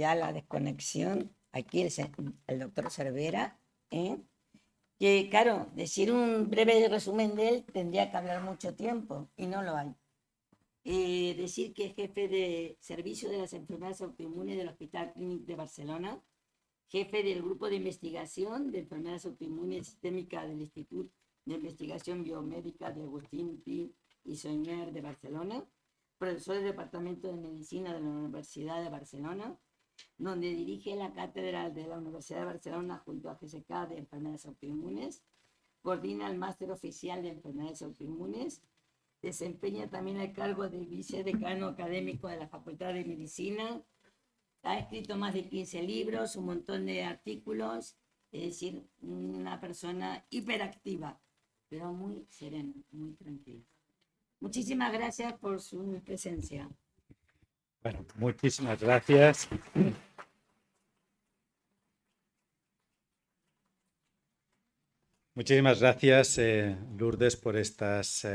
da la desconexión, aquí el doctor Cervera, que claro, decir un breve resumen de él tendría que hablar mucho tiempo y no lo hay. Decir que es jefe de servicio de las enfermedades autoinmunes del Hospital Clínic de Barcelona, jefe del grupo de investigación de enfermedades autoinmunes sistémicas del Instituto de Investigación Biomédica de Agustín Pi y Soñer de Barcelona, profesor del Departamento de Medicina de la Universidad de Barcelona, donde dirige la cátedra de la Universidad de Barcelona junto a GSK de enfermedades autoinmunes, coordina el máster oficial de enfermedades autoinmunes, desempeña también el cargo de vicedecano académico de la Facultad de Medicina, ha escrito más de 15 libros, un montón de artículos, es decir, una persona hiperactiva, pero muy serena, muy tranquila. Muchísimas gracias por su presencia. Bueno, muchísimas gracias. Muchísimas gracias, Lourdes, por estas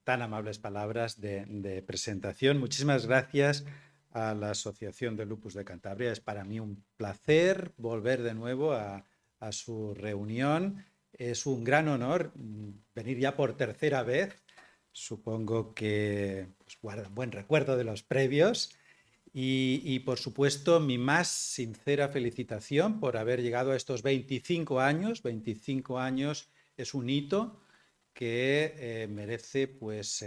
tan amables palabras de presentación. Muchísimas gracias a la Asociación de Lupus de Cantabria. Es para mí un placer volver de nuevo a su reunión. Es un gran honor venir ya por tercera vez. Supongo que pues, guardan buen recuerdo de los previos. Y, por supuesto, mi más sincera felicitación por haber llegado a estos 25 años. 25 años es un hito que merece pues,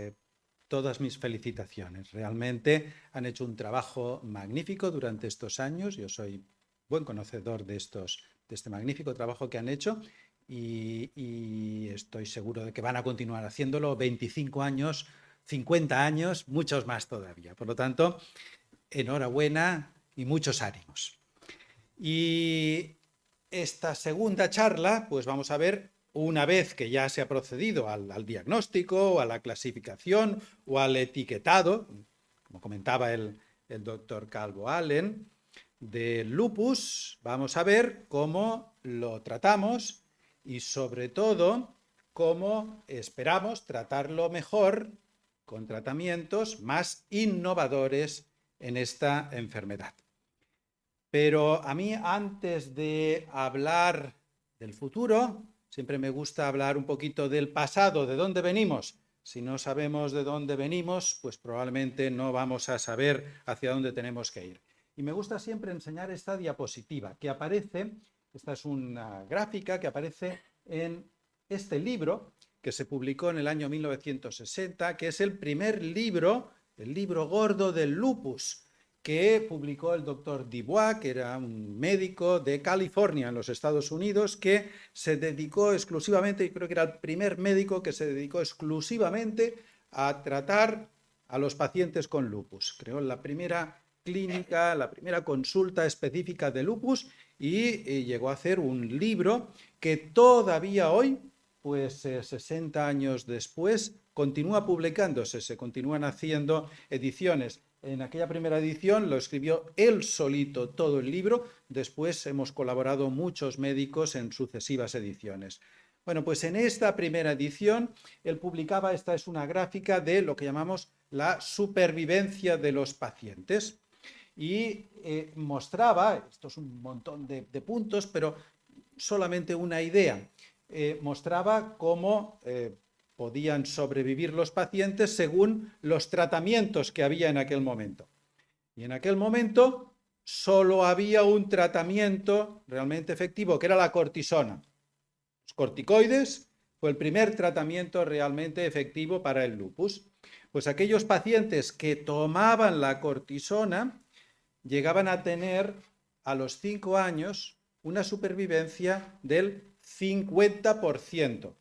todas mis felicitaciones. Realmente han hecho un trabajo magnífico durante estos años. Yo soy buen conocedor de este magnífico trabajo que han hecho y estoy seguro de que van a continuar haciéndolo 25 años, 50 años, muchos más todavía. Por lo tanto, enhorabuena y muchos ánimos. Y esta segunda charla, pues vamos a ver, una vez que ya se ha procedido al diagnóstico, o a la clasificación o al etiquetado, como comentaba el doctor Calvo Allen, del lupus, vamos a ver cómo lo tratamos y sobre todo cómo esperamos tratarlo mejor con tratamientos más innovadores en esta enfermedad. Pero a mí, antes de hablar del futuro, siempre me gusta hablar un poquito del pasado, de dónde venimos. Si no sabemos de dónde venimos, pues probablemente no vamos a saber hacia dónde tenemos que ir. Y me gusta siempre enseñar esta diapositiva que aparece, esta es una gráfica que aparece en este libro que se publicó en el año 1960, que es el primer libro, el libro gordo del lupus, que publicó el doctor Dubois, que era un médico de California, en los Estados Unidos, que se dedicó exclusivamente, y creo que era el primer médico que se dedicó exclusivamente a tratar a los pacientes con lupus. Creó la primera clínica, la primera consulta específica de lupus y llegó a hacer un libro que todavía hoy, pues 60 años después, continúa publicándose, se continúan haciendo ediciones. En aquella primera edición lo escribió él solito todo el libro, después hemos colaborado muchos médicos en sucesivas ediciones. Bueno, pues en esta primera edición él publicaba, esta es una gráfica de lo que llamamos la supervivencia de los pacientes y mostraba, esto es un montón de puntos, pero solamente una idea, mostraba cómo podían sobrevivir los pacientes según los tratamientos que había en aquel momento. Y en aquel momento solo había un tratamiento realmente efectivo, que era la cortisona. Los corticoides fue el primer tratamiento realmente efectivo para el lupus. Pues aquellos pacientes que tomaban la cortisona llegaban a tener a los 5 años una supervivencia del 50%.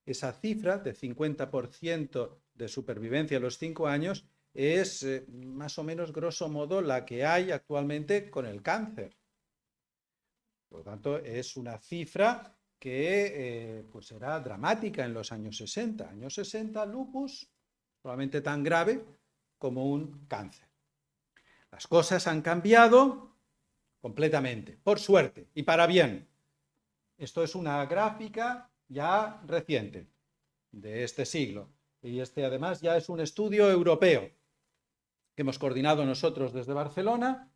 Esa cifra de 50% de supervivencia a los 5 años es más o menos, grosso modo, la que hay actualmente con el cáncer. Por lo tanto, es una cifra que pues era dramática en los años 60. Años 60, lupus, probablemente tan grave como un cáncer. Las cosas han cambiado completamente, por suerte, y para bien. Esto es una gráfica ya reciente, de este siglo. Y este además ya es un estudio europeo que hemos coordinado nosotros desde Barcelona,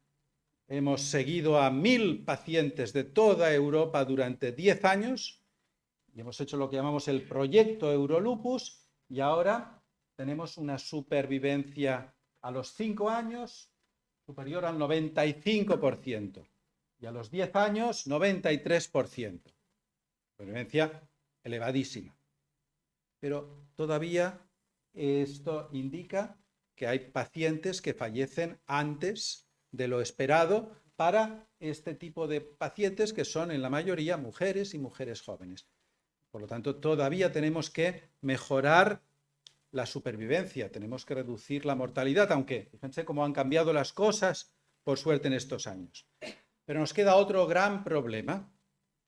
hemos seguido a 1000 pacientes de toda Europa durante 10 años y hemos hecho lo que llamamos el proyecto Eurolupus y ahora tenemos una supervivencia a los 5 años superior al 95% y a los 10 años 93%. Supervivencia elevadísima. Pero todavía esto indica que hay pacientes que fallecen antes de lo esperado para este tipo de pacientes que son en la mayoría mujeres y mujeres jóvenes. Por lo tanto, todavía tenemos que mejorar la supervivencia, tenemos que reducir la mortalidad, aunque fíjense cómo han cambiado las cosas, por suerte, en estos años. Pero nos queda otro gran problema,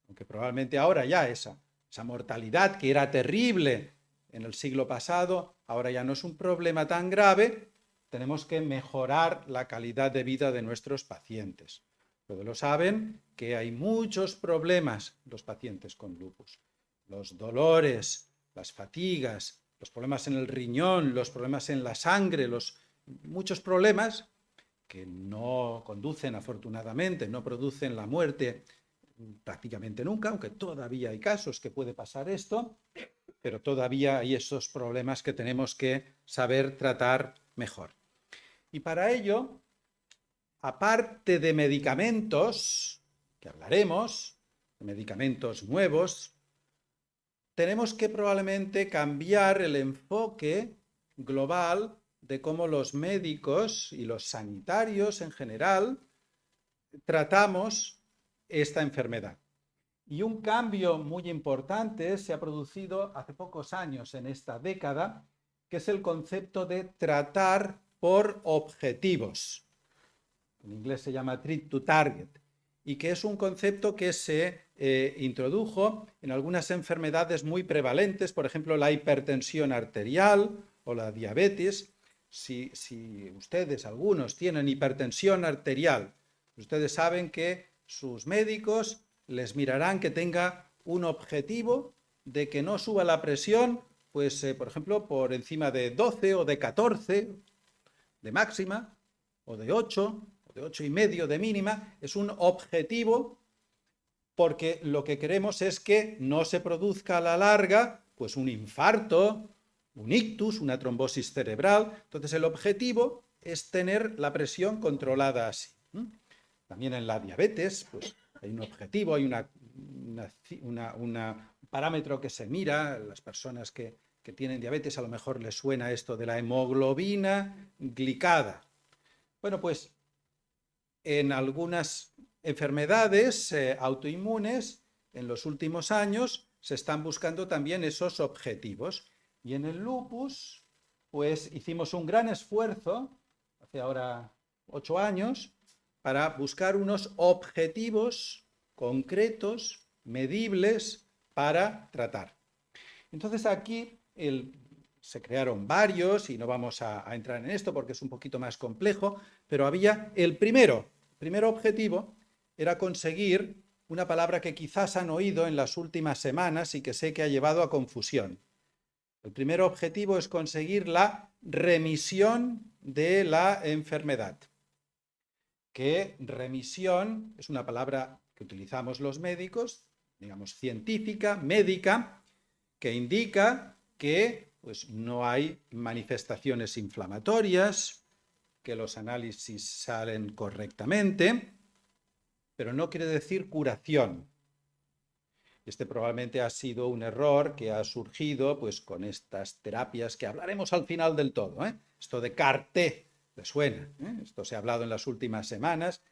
aunque probablemente ahora ya esa mortalidad que era terrible en el siglo pasado, ahora ya no es un problema tan grave. Tenemos que mejorar la calidad de vida de nuestros pacientes. Todos lo saben que hay muchos problemas los pacientes con lupus. Los dolores, las fatigas, los problemas en el riñón, los problemas en la sangre, muchos problemas que no conducen, afortunadamente, no producen la muerte prácticamente nunca, aunque todavía hay casos que puede pasar esto, pero todavía hay esos problemas que tenemos que saber tratar mejor. Y para ello, aparte de medicamentos, que hablaremos, de medicamentos nuevos, tenemos que probablemente cambiar el enfoque global de cómo los médicos y los sanitarios en general tratamos esta enfermedad. Y un cambio muy importante se ha producido hace pocos años en esta década, que es el concepto de tratar por objetivos. En inglés se llama treat to target, y que es un concepto que se introdujo en algunas enfermedades muy prevalentes, por ejemplo, la hipertensión arterial o la diabetes. Si ustedes, algunos, tienen hipertensión arterial, ustedes saben que sus médicos les mirarán que tenga un objetivo de que no suba la presión, pues, por ejemplo, por encima de 12 o de 14 de máxima, o de 8, o de 8,5 de mínima. Es un objetivo porque lo que queremos es que no se produzca a la larga pues un infarto, un ictus, una trombosis cerebral. Entonces el objetivo es tener la presión controlada así. También en la diabetes pues hay un objetivo, hay un parámetro que se mira. Las personas que tienen diabetes a lo mejor les suena esto de la hemoglobina glicada. Bueno, pues en algunas enfermedades autoinmunes en los últimos años se están buscando también esos objetivos. Y en el lupus pues hicimos un gran esfuerzo, hace ahora 8 años, para buscar unos objetivos concretos, medibles, para tratar. Entonces aquí se crearon varios, y no vamos a entrar en esto porque es un poquito más complejo, pero había el primer objetivo era conseguir una palabra que quizás han oído en las últimas semanas y que sé que ha llevado a confusión. El primer objetivo es conseguir la remisión de la enfermedad. Que remisión es una palabra que utilizamos los médicos, digamos científica, médica, que indica que pues, no hay manifestaciones inflamatorias, que los análisis salen correctamente, pero no quiere decir curación. Este probablemente ha sido un error que ha surgido pues, con estas terapias que hablaremos al final del todo. Esto de CAR-T, ¿le suena? Esto se ha hablado en las últimas semanas,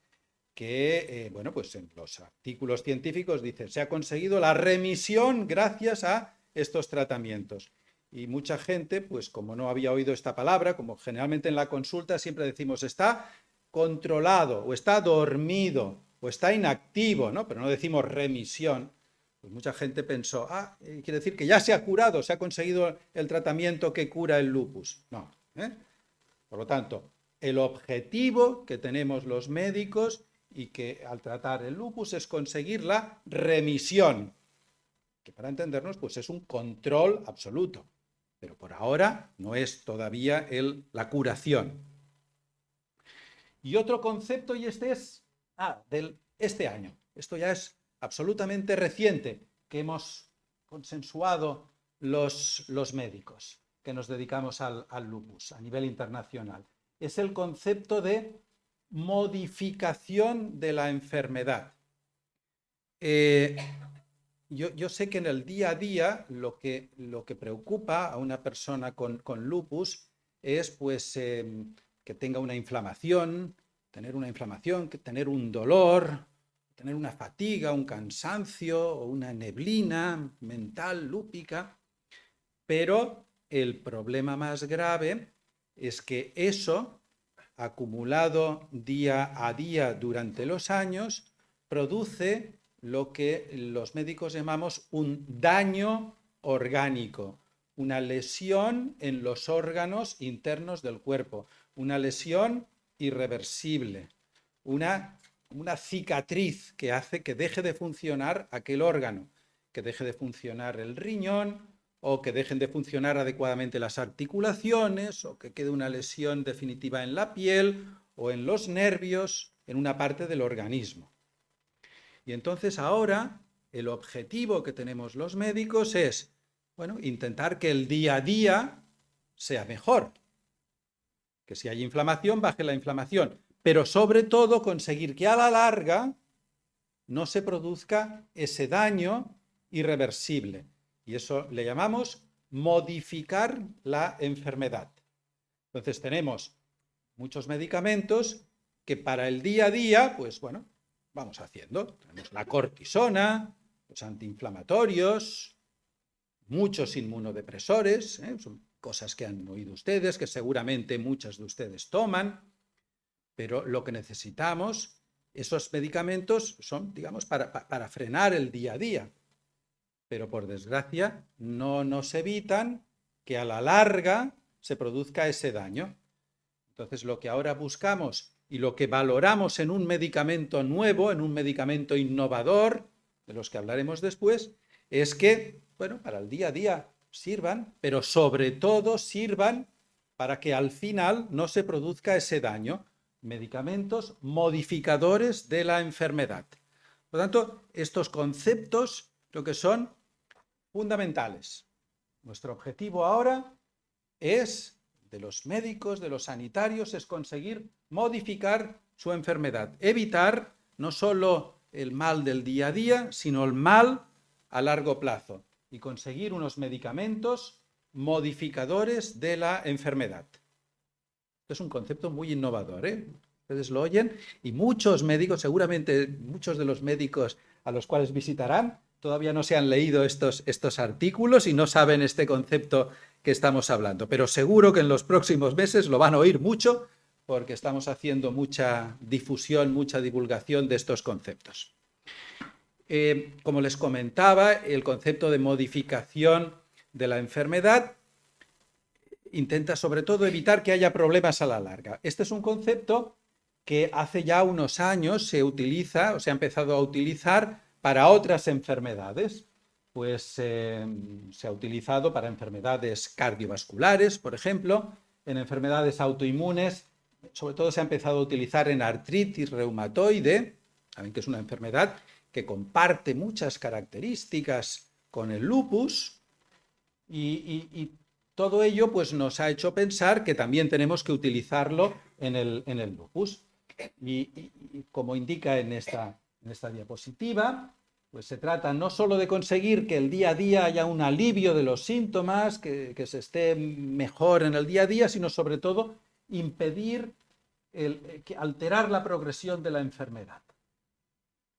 que bueno, pues en los artículos científicos dice se ha conseguido la remisión gracias a estos tratamientos. Y mucha gente, pues como no había oído esta palabra, como generalmente en la consulta siempre decimos está controlado, o está dormido, o está inactivo, ¿no? Pero no decimos remisión. Pues mucha gente pensó, quiere decir que ya se ha curado, se ha conseguido el tratamiento que cura el lupus. No. Por lo tanto, el objetivo que tenemos los médicos y que al tratar el lupus es conseguir la remisión, que para entendernos pues es un control absoluto, pero por ahora no es todavía la curación. Y otro concepto, y este es este año. Esto ya es absolutamente reciente, que hemos consensuado los médicos que nos dedicamos al lupus a nivel internacional. Es el concepto de modificación de la enfermedad. Yo sé que en el día a día lo que preocupa a una persona con lupus es pues, que tenga una inflamación, tener un dolor, tener una fatiga, un cansancio o una neblina mental lúpica, pero el problema más grave es que eso, acumulado día a día durante los años, produce lo que los médicos llamamos un daño orgánico, una lesión en los órganos internos del cuerpo, una lesión irreversible, una cicatriz que hace que deje de funcionar aquel órgano, que deje de funcionar el riñón, o que dejen de funcionar adecuadamente las articulaciones, o que quede una lesión definitiva en la piel o en los nervios, en una parte del organismo. Y entonces ahora el objetivo que tenemos los médicos es, bueno, intentar que el día a día sea mejor. Que si hay inflamación, baje la inflamación. Pero sobre todo conseguir que a la larga no se produzca ese daño irreversible. Y eso le llamamos modificar la enfermedad. Entonces tenemos muchos medicamentos que para el día a día, pues bueno, vamos haciendo. Tenemos la cortisona, los antiinflamatorios, muchos inmunodepresores, son cosas que han oído ustedes, que seguramente muchos de ustedes toman, pero lo que necesitamos, esos medicamentos son, digamos, para frenar el día a día. Pero por desgracia no nos evitan que a la larga se produzca ese daño. Entonces lo que ahora buscamos y lo que valoramos en un medicamento nuevo, en un medicamento innovador, de los que hablaremos después, es que, bueno, para el día a día sirvan, pero sobre todo sirvan para que al final no se produzca ese daño. Medicamentos modificadores de la enfermedad. Por lo tanto, estos conceptos lo que son fundamentales. Nuestro objetivo ahora es, de los médicos, de los sanitarios, es conseguir modificar su enfermedad, evitar no solo el mal del día a día, sino el mal a largo plazo y conseguir unos medicamentos modificadores de la enfermedad. Esto es un concepto muy innovador, ¿eh? Ustedes lo oyen y muchos médicos, seguramente muchos de los médicos a los cuales visitarán, todavía no se han leído estos artículos y no saben este concepto que estamos hablando, pero seguro que en los próximos meses lo van a oír mucho porque estamos haciendo mucha difusión, mucha divulgación de estos conceptos. Como les comentaba, el concepto de modificación de la enfermedad intenta sobre todo evitar que haya problemas a la larga. Este es un concepto que hace ya unos años se utiliza o se ha empezado a utilizar para otras enfermedades. Pues se ha utilizado para enfermedades cardiovasculares, por ejemplo, en enfermedades autoinmunes, sobre todo se ha empezado a utilizar en artritis reumatoide, saben que es una enfermedad que comparte muchas características con el lupus y todo ello pues, nos ha hecho pensar que también tenemos que utilizarlo en el lupus. Y como indica en esta diapositiva, pues se trata no solo de conseguir que el día a día haya un alivio de los síntomas, que se esté mejor en el día a día, sino sobre todo impedir alterar la progresión de la enfermedad.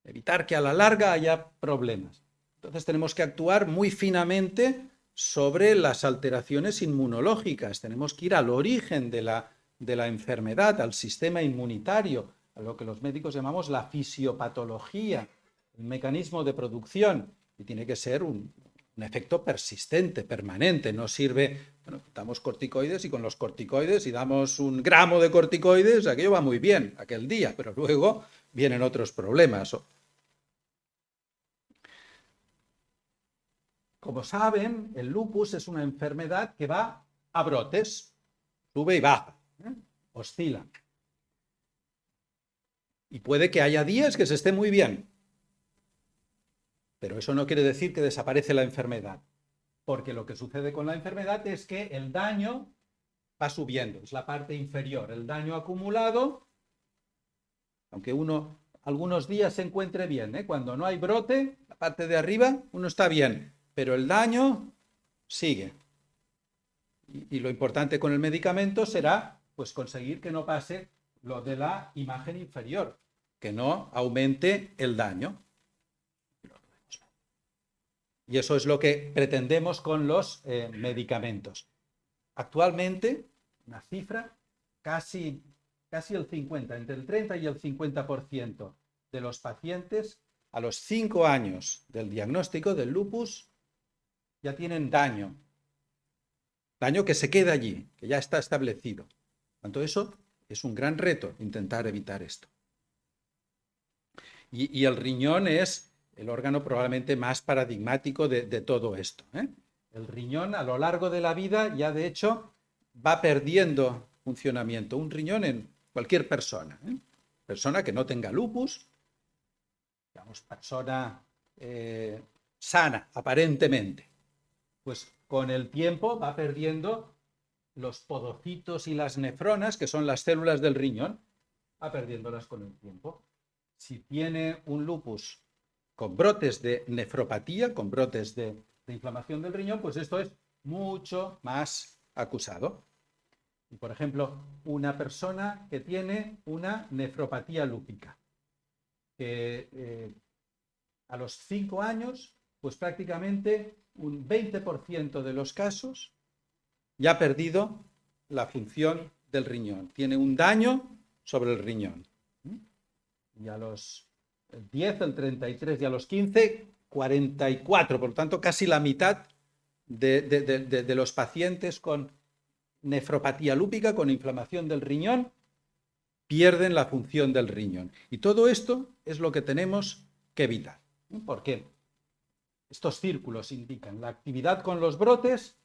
Evitar que a la larga haya problemas. Entonces tenemos que actuar muy finamente sobre las alteraciones inmunológicas. Tenemos que ir al origen de la enfermedad, al sistema inmunitario, a lo que los médicos llamamos la fisiopatología, el mecanismo de producción, y tiene que ser un efecto persistente, permanente. No sirve, bueno, damos corticoides y con los corticoides, si damos 1 gramo de corticoides, aquello va muy bien aquel día, pero luego vienen otros problemas. Como saben, el lupus es una enfermedad que va a brotes, sube y baja, oscila. Y puede que haya días que se esté muy bien. Pero eso no quiere decir que desaparece la enfermedad. Porque lo que sucede con la enfermedad es que el daño va subiendo, es la parte inferior. El daño acumulado, aunque uno algunos días se encuentre bien, cuando no hay brote, la parte de arriba, uno está bien, pero el daño sigue. Y lo importante con el medicamento será pues conseguir que no pase lo de la imagen inferior, que no aumente el daño. Y eso es lo que pretendemos con los medicamentos. Actualmente, una cifra, casi el 50, entre el 30 y el 50% de los pacientes a los 5 años del diagnóstico del lupus ya tienen daño. Daño que se queda allí, que ya está establecido. Por tanto, eso es un gran reto, intentar evitar esto. Y el riñón es el órgano probablemente más paradigmático de todo esto. El riñón a lo largo de la vida ya de hecho va perdiendo funcionamiento. Un riñón en cualquier persona. Persona que no tenga lupus, digamos, persona sana aparentemente. Pues con el tiempo va perdiendo los podocitos y las nefronas, que son las células del riñón, va perdiéndolas con el tiempo. Si tiene un lupus con brotes de nefropatía, con brotes de inflamación del riñón, pues esto es mucho más acusado. Y, por ejemplo, una persona que tiene una nefropatía lúpica, que a los 5 años, pues prácticamente un 20% de los casos ya ha perdido la función del riñón. Tiene un daño sobre el riñón. Y a los 10, el 33, y a los 15, 44. Por lo tanto, casi la mitad de los pacientes con nefropatía lúpica, con inflamación del riñón, pierden la función del riñón. Y todo esto es lo que tenemos que evitar. ¿Por qué? Estos círculos indican la actividad con los brotes.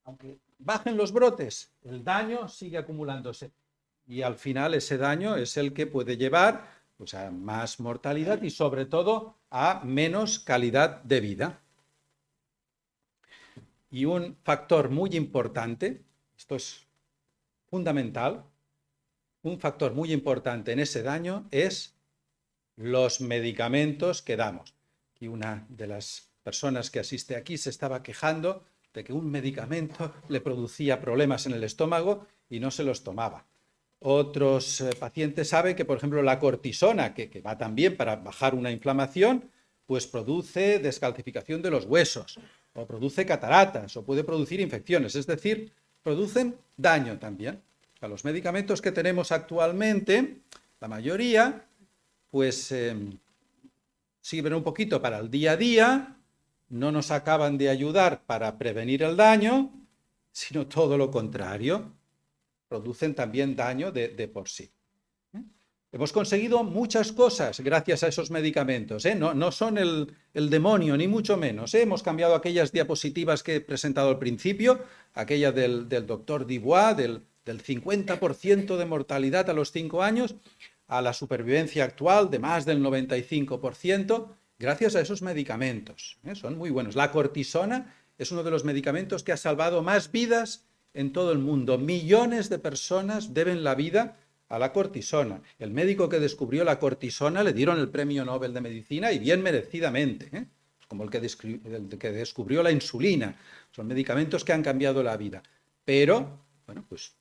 Aunque bajen los brotes, el daño sigue acumulándose. Y al final ese daño es el que puede llevar pues, a más mortalidad y sobre todo a menos calidad de vida. Y un factor muy importante, esto es fundamental, un factor muy importante en ese daño es los medicamentos que damos. Y una de las personas que asiste aquí se estaba quejando de que un medicamento le producía problemas en el estómago y no se los tomaba. Otros pacientes saben que, por ejemplo, la cortisona, que va también para bajar una inflamación, pues produce descalcificación de los huesos, o produce cataratas, o puede producir infecciones, es decir, producen daño también. O sea, los medicamentos que tenemos actualmente, la mayoría, pues sirven un poquito para el día a día, no nos acaban de ayudar para prevenir el daño, sino todo lo contrario. Producen también daño de por sí. Hemos conseguido muchas cosas gracias a esos medicamentos. No son el demonio, ni mucho menos. Hemos cambiado aquellas diapositivas que he presentado al principio, aquella del doctor Dubois, del 50% de mortalidad a los 5 años, a la supervivencia actual de más del 95%, gracias a esos medicamentos. Son muy buenos. La cortisona es uno de los medicamentos que ha salvado más vidas en todo el mundo. Millones de personas deben la vida a la cortisona. El médico que descubrió la cortisona le dieron el premio Nobel de Medicina y bien merecidamente, como el que descubrió la insulina. Son medicamentos que han cambiado la vida. Pero, bueno, pues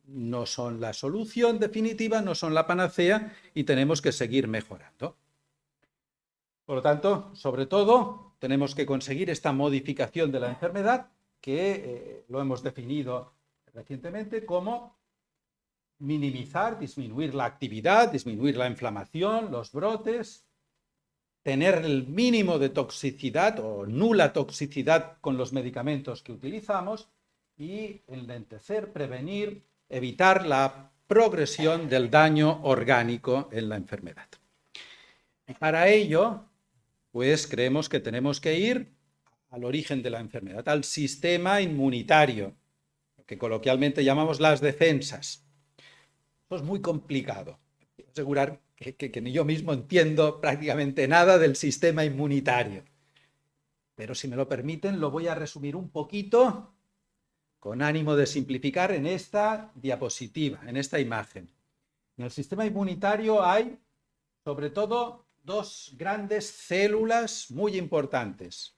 no son la solución definitiva, no son la panacea y tenemos que seguir mejorando. Por lo tanto, sobre todo, tenemos que conseguir esta modificación de la enfermedad que lo hemos definido recientemente como minimizar, disminuir la actividad, disminuir la inflamación, los brotes, tener el mínimo de toxicidad o nula toxicidad con los medicamentos que utilizamos y enlentecer, prevenir, evitar la progresión del daño orgánico en la enfermedad. Y para ello, pues creemos que tenemos que ir al origen de la enfermedad, al sistema inmunitario, lo que coloquialmente llamamos las defensas. Esto es muy complicado. Quiero asegurar que ni yo mismo entiendo prácticamente nada del sistema inmunitario. Pero si me lo permiten, lo voy a resumir un poquito con ánimo de simplificar en esta diapositiva, en esta imagen. En el sistema inmunitario hay, sobre todo, dos grandes células muy importantes: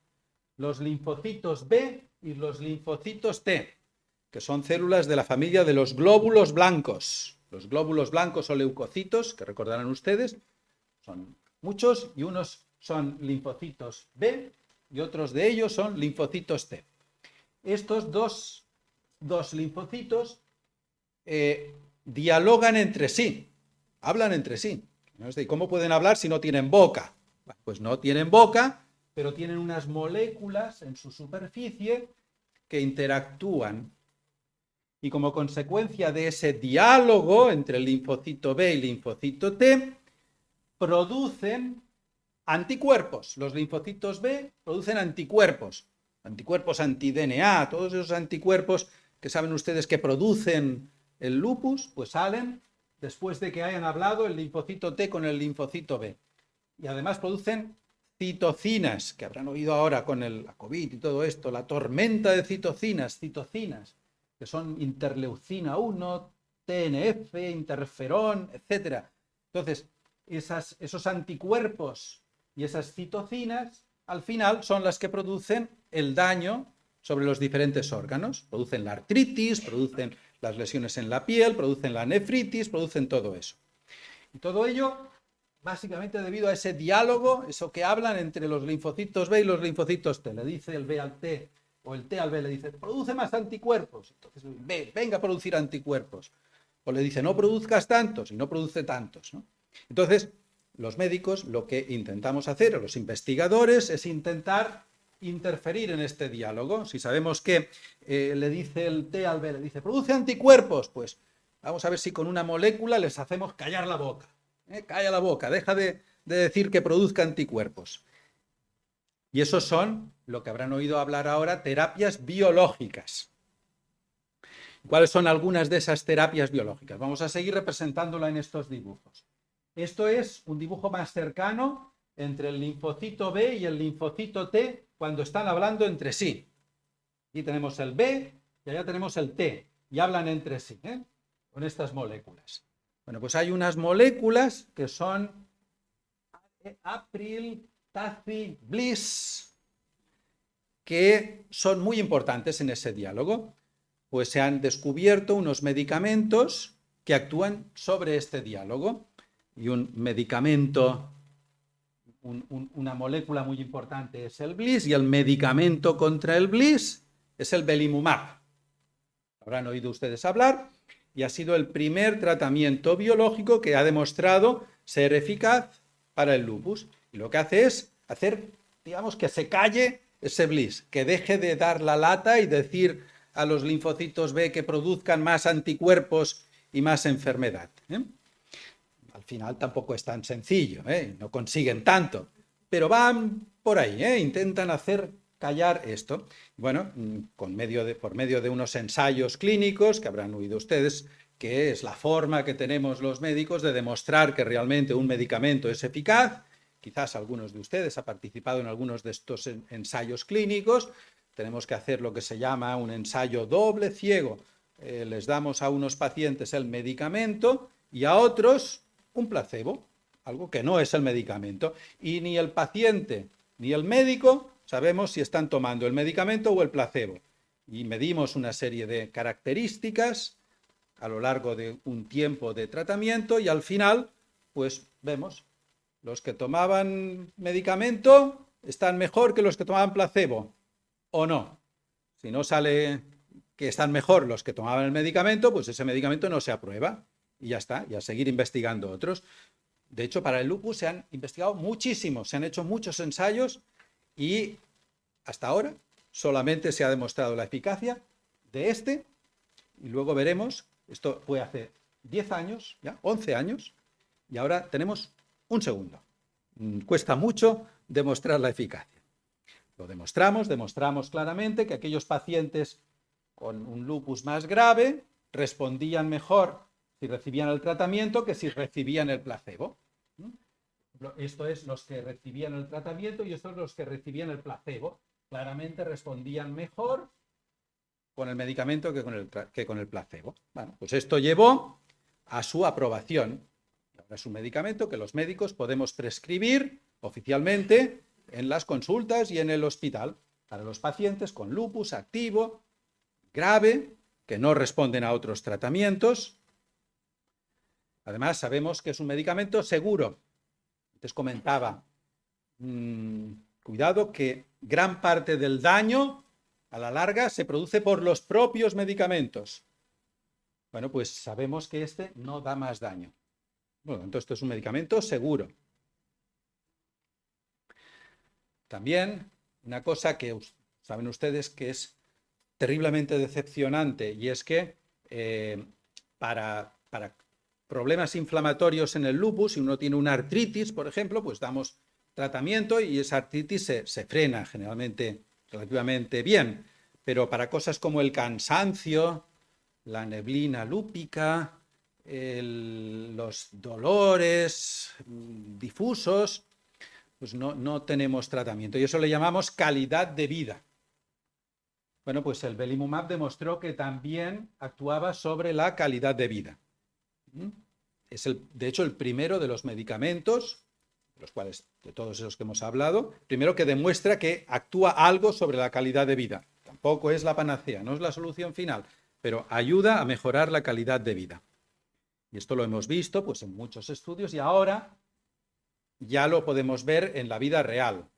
los linfocitos B y los linfocitos T, que son células de la familia de los glóbulos blancos. Los glóbulos blancos o leucocitos, que recordarán ustedes, son muchos, y unos son linfocitos B y otros de ellos son linfocitos T. Estos dos linfocitos dialogan entre sí, hablan entre sí. ¿Y cómo pueden hablar si no tienen boca? Bueno, pues no tienen boca, pero tienen unas moléculas en su superficie que interactúan. Y como consecuencia de ese diálogo entre el linfocito B y el linfocito T, producen anticuerpos. Los linfocitos B producen anticuerpos anti-DNA, todos esos anticuerpos que saben ustedes que producen el lupus, pues salen después de que hayan hablado el linfocito T con el linfocito B. Y además producen citocinas, que habrán oído ahora con la COVID y todo esto, la tormenta de citocinas, que son interleucina 1, TNF, interferón, etc. Entonces, esos anticuerpos y esas citocinas, al final, son las que producen el daño sobre los diferentes órganos. Producen la artritis, producen las lesiones en la piel, producen la nefritis, producen todo eso. Y todo ello, básicamente, debido a ese diálogo, eso que hablan entre los linfocitos B y los linfocitos T. Le dice el B al T, o el T al B le dice, produce más anticuerpos. Entonces, B, venga a producir anticuerpos. O le dice, no produzcas tantos, y no produce tantos, ¿no? Entonces, los médicos lo que intentamos hacer, o los investigadores, es intentar interferir en este diálogo. Si sabemos que le dice el T al B, le dice, produce anticuerpos, pues vamos a ver si con una molécula les hacemos callar la boca. Calla la boca, deja de decir que produzca anticuerpos. Y esos son, lo que habrán oído hablar ahora, terapias biológicas. ¿Cuáles son algunas de esas terapias biológicas? Vamos a seguir representándola en estos dibujos. Esto es un dibujo más cercano entre el linfocito B y el linfocito T cuando están hablando entre sí. Aquí tenemos el B y allá tenemos el T y hablan entre sí, con estas moléculas. Bueno, pues hay unas moléculas que son April, Taci, Bliss, que son muy importantes en ese diálogo, pues se han descubierto unos medicamentos que actúan sobre este diálogo. Y un medicamento, una molécula muy importante es el Bliss, y el medicamento contra el Bliss es el belimumab. Habrán oído ustedes hablar, y ha sido el primer tratamiento biológico que ha demostrado ser eficaz para el lupus. Y lo que hace es hacer, digamos, que se calle ese Bliss, que deje de dar la lata y decir a los linfocitos B que produzcan más anticuerpos y más enfermedad. Al final tampoco es tan sencillo, no consiguen tanto, pero van por ahí, intentan hacer callar esto. Bueno, por medio de unos ensayos clínicos, que habrán oído ustedes, que es la forma que tenemos los médicos de demostrar que realmente un medicamento es eficaz. Quizás algunos de ustedes han participado en algunos de estos ensayos clínicos. Tenemos que hacer lo que se llama un ensayo doble ciego. Les damos a unos pacientes el medicamento y a otros un placebo, algo que no es el medicamento. Y ni el paciente ni el médico sabemos si están tomando el medicamento o el placebo. Y medimos una serie de características a lo largo de un tiempo de tratamiento y al final, pues vemos, los que tomaban medicamento están mejor que los que tomaban placebo, ¿o no? Si no sale que están mejor los que tomaban el medicamento, pues ese medicamento no se aprueba y ya está, y a seguir investigando otros. De hecho, para el lupus se han investigado muchísimos, se han hecho muchos ensayos y hasta ahora solamente se ha demostrado la eficacia de este, y luego veremos, esto fue hace 10 años, ya 11 años, y ahora tenemos un segundo. Cuesta mucho demostrar la eficacia. Lo demostramos claramente que aquellos pacientes con un lupus más grave respondían mejor si recibían el tratamiento que si recibían el placebo. Esto es los que recibían el tratamiento y estos los que recibían el placebo. Claramente respondían mejor con el medicamento que con el placebo. Bueno, pues esto llevó a su aprobación. Ahora es un medicamento que los médicos podemos prescribir oficialmente en las consultas y en el hospital para los pacientes con lupus activo, grave, que no responden a otros tratamientos. Además, sabemos que es un medicamento seguro. Antes comentaba, cuidado que gran parte del daño a la larga se produce por los propios medicamentos. Bueno, pues sabemos que este no da más daño. Bueno, entonces esto es un medicamento seguro. También una cosa que saben ustedes que es terriblemente decepcionante y es que para problemas inflamatorios en el lupus, si uno tiene una artritis, por ejemplo, pues damos tratamiento y esa artritis se frena generalmente relativamente bien. Pero para cosas como el cansancio, la neblina lúpica, los dolores difusos, pues no tenemos tratamiento. Y eso le llamamos calidad de vida. Bueno, pues el belimumab demostró que también actuaba sobre la calidad de vida. Es de hecho el primero de los medicamentos, de todos esos que hemos hablado, primero que demuestra que actúa algo sobre la calidad de vida. Tampoco es la panacea, no es la solución final, pero ayuda a mejorar la calidad de vida. Y esto lo hemos visto pues, en muchos estudios y ahora ya lo podemos ver en la vida real.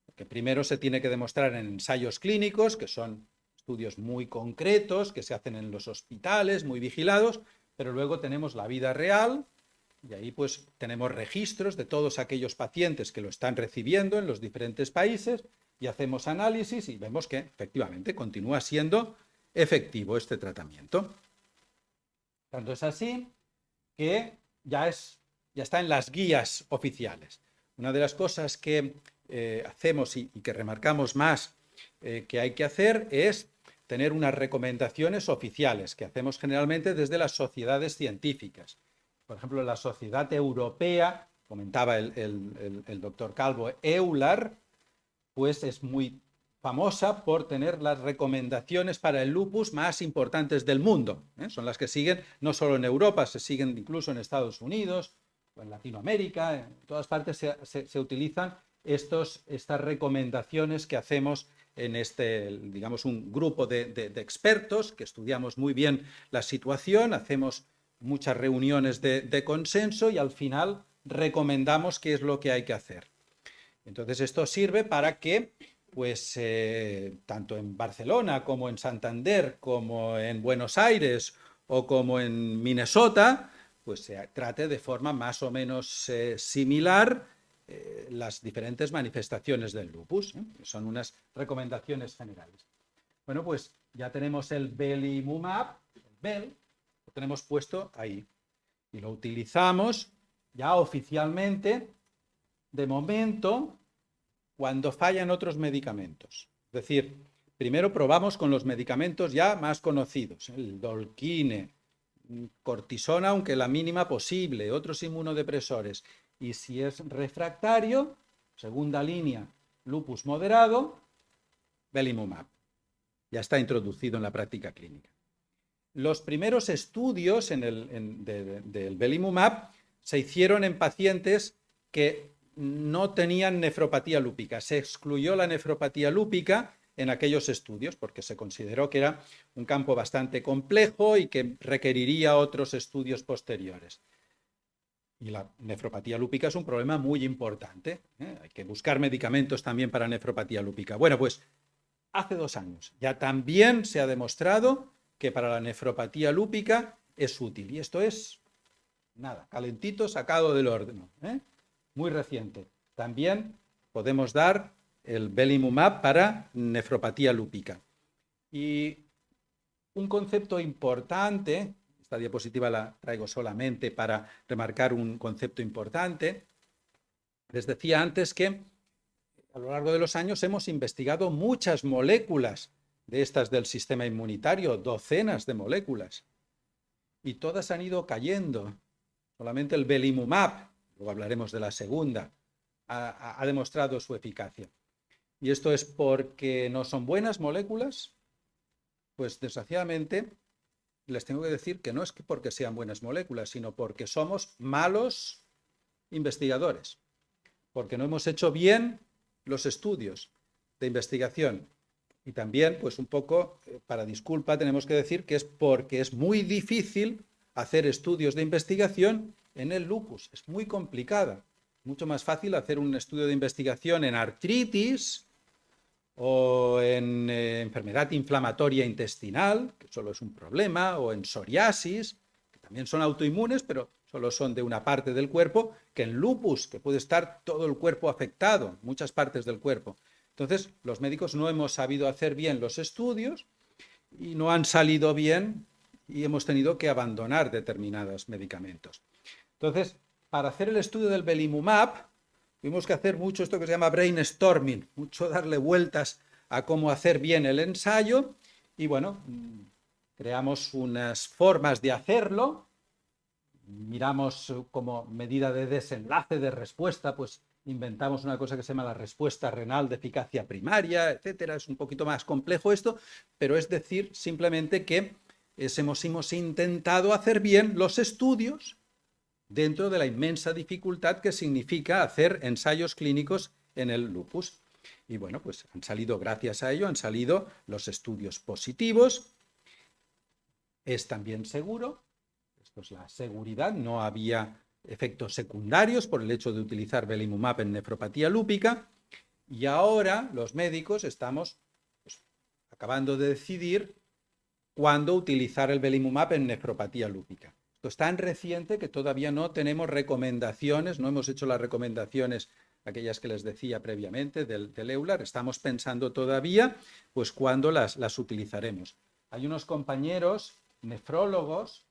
Porque primero se tiene que demostrar en ensayos clínicos, que son estudios muy concretos, que se hacen en los hospitales, muy vigilados, pero luego tenemos la vida real y ahí pues tenemos registros de todos aquellos pacientes que lo están recibiendo en los diferentes países y hacemos análisis y vemos que efectivamente continúa siendo efectivo este tratamiento. Tanto es así que ya está en las guías oficiales. Una de las cosas que hacemos y que remarcamos más que hay que hacer es tener unas recomendaciones oficiales que hacemos generalmente desde las sociedades científicas. Por ejemplo, la Sociedad Europea, comentaba el doctor Calvo, EULAR, pues es muy famosa por tener las recomendaciones para el lupus más importantes del mundo. Son las que siguen no solo en Europa, se siguen incluso en Estados Unidos o en Latinoamérica, en todas partes se utilizan estas recomendaciones que hacemos en digamos, un grupo de expertos que estudiamos muy bien la situación, hacemos muchas reuniones de consenso y al final recomendamos qué es lo que hay que hacer. Entonces esto sirve para que pues tanto en Barcelona como en Santander, como en Buenos Aires o como en Minnesota, pues se trate de forma más o menos similar las diferentes manifestaciones del lupus. Son unas recomendaciones generales. Bueno, pues ya tenemos el belimumab, el BEL, lo tenemos puesto ahí y lo utilizamos ya oficialmente de momento cuando fallan otros medicamentos. Es decir, primero probamos con los medicamentos ya más conocidos, el Dolquine, cortisona, aunque la mínima posible, otros inmunodepresores. Y si es refractario, segunda línea, lupus moderado, belimumab. Ya está introducido en la práctica clínica. Los primeros estudios del belimumab se hicieron en pacientes que no tenían nefropatía lúpica. Se excluyó la nefropatía lúpica en aquellos estudios porque se consideró que era un campo bastante complejo y que requeriría otros estudios posteriores. Y la nefropatía lúpica es un problema muy importante. Hay que buscar medicamentos también para nefropatía lúpica. Bueno, pues hace 2 años ya también se ha demostrado que para la nefropatía lúpica es útil. Y esto es, nada, calentito, sacado del horno. Muy reciente. También podemos dar el belimumab para nefropatía lúpica. Y un concepto importante, esta diapositiva la traigo solamente para remarcar un concepto importante. Les decía antes que a lo largo de los años hemos investigado muchas moléculas de estas del sistema inmunitario, docenas de moléculas. Y todas han ido cayendo. Solamente el belimumab, luego hablaremos de la segunda, ha demostrado su eficacia. ¿Y esto es porque no son buenas moléculas? Pues desgraciadamente les tengo que decir que no es porque sean buenas moléculas, sino porque somos malos investigadores, porque no hemos hecho bien los estudios de investigación. Y también, pues un poco, para disculpa, tenemos que decir que es porque es muy difícil hacer estudios de investigación en el lupus. Es muy complicada. Mucho más fácil hacer un estudio de investigación en artritis o en enfermedad inflamatoria intestinal, que solo es un problema, o en psoriasis, que también son autoinmunes, pero solo son de una parte del cuerpo, que en lupus, que puede estar todo el cuerpo afectado, muchas partes del cuerpo. Entonces, los médicos no hemos sabido hacer bien los estudios y no han salido bien y hemos tenido que abandonar determinados medicamentos. Entonces, para hacer el estudio del belimumab, tuvimos que hacer mucho esto que se llama brainstorming, mucho darle vueltas a cómo hacer bien el ensayo y bueno, creamos unas formas de hacerlo, miramos como medida de desenlace de respuesta, pues inventamos una cosa que se llama la respuesta renal de eficacia primaria, etcétera. Es un poquito más complejo esto, pero es decir simplemente que hemos intentado hacer bien los estudios dentro de la inmensa dificultad que significa hacer ensayos clínicos en el lupus. Y bueno, pues han salido, gracias a ello, han salido los estudios positivos. Es también seguro, esto es la seguridad, no había efectos secundarios por el hecho de utilizar belimumab en nefropatía lúpica. Y ahora los médicos estamos pues, acabando de decidir cuándo utilizar el belimumab en nefropatía lúpica. Esto es tan reciente que todavía no tenemos recomendaciones, no hemos hecho las recomendaciones, aquellas que les decía previamente del EULAR, estamos pensando todavía pues cuándo las utilizaremos. Hay unos compañeros nefrólogos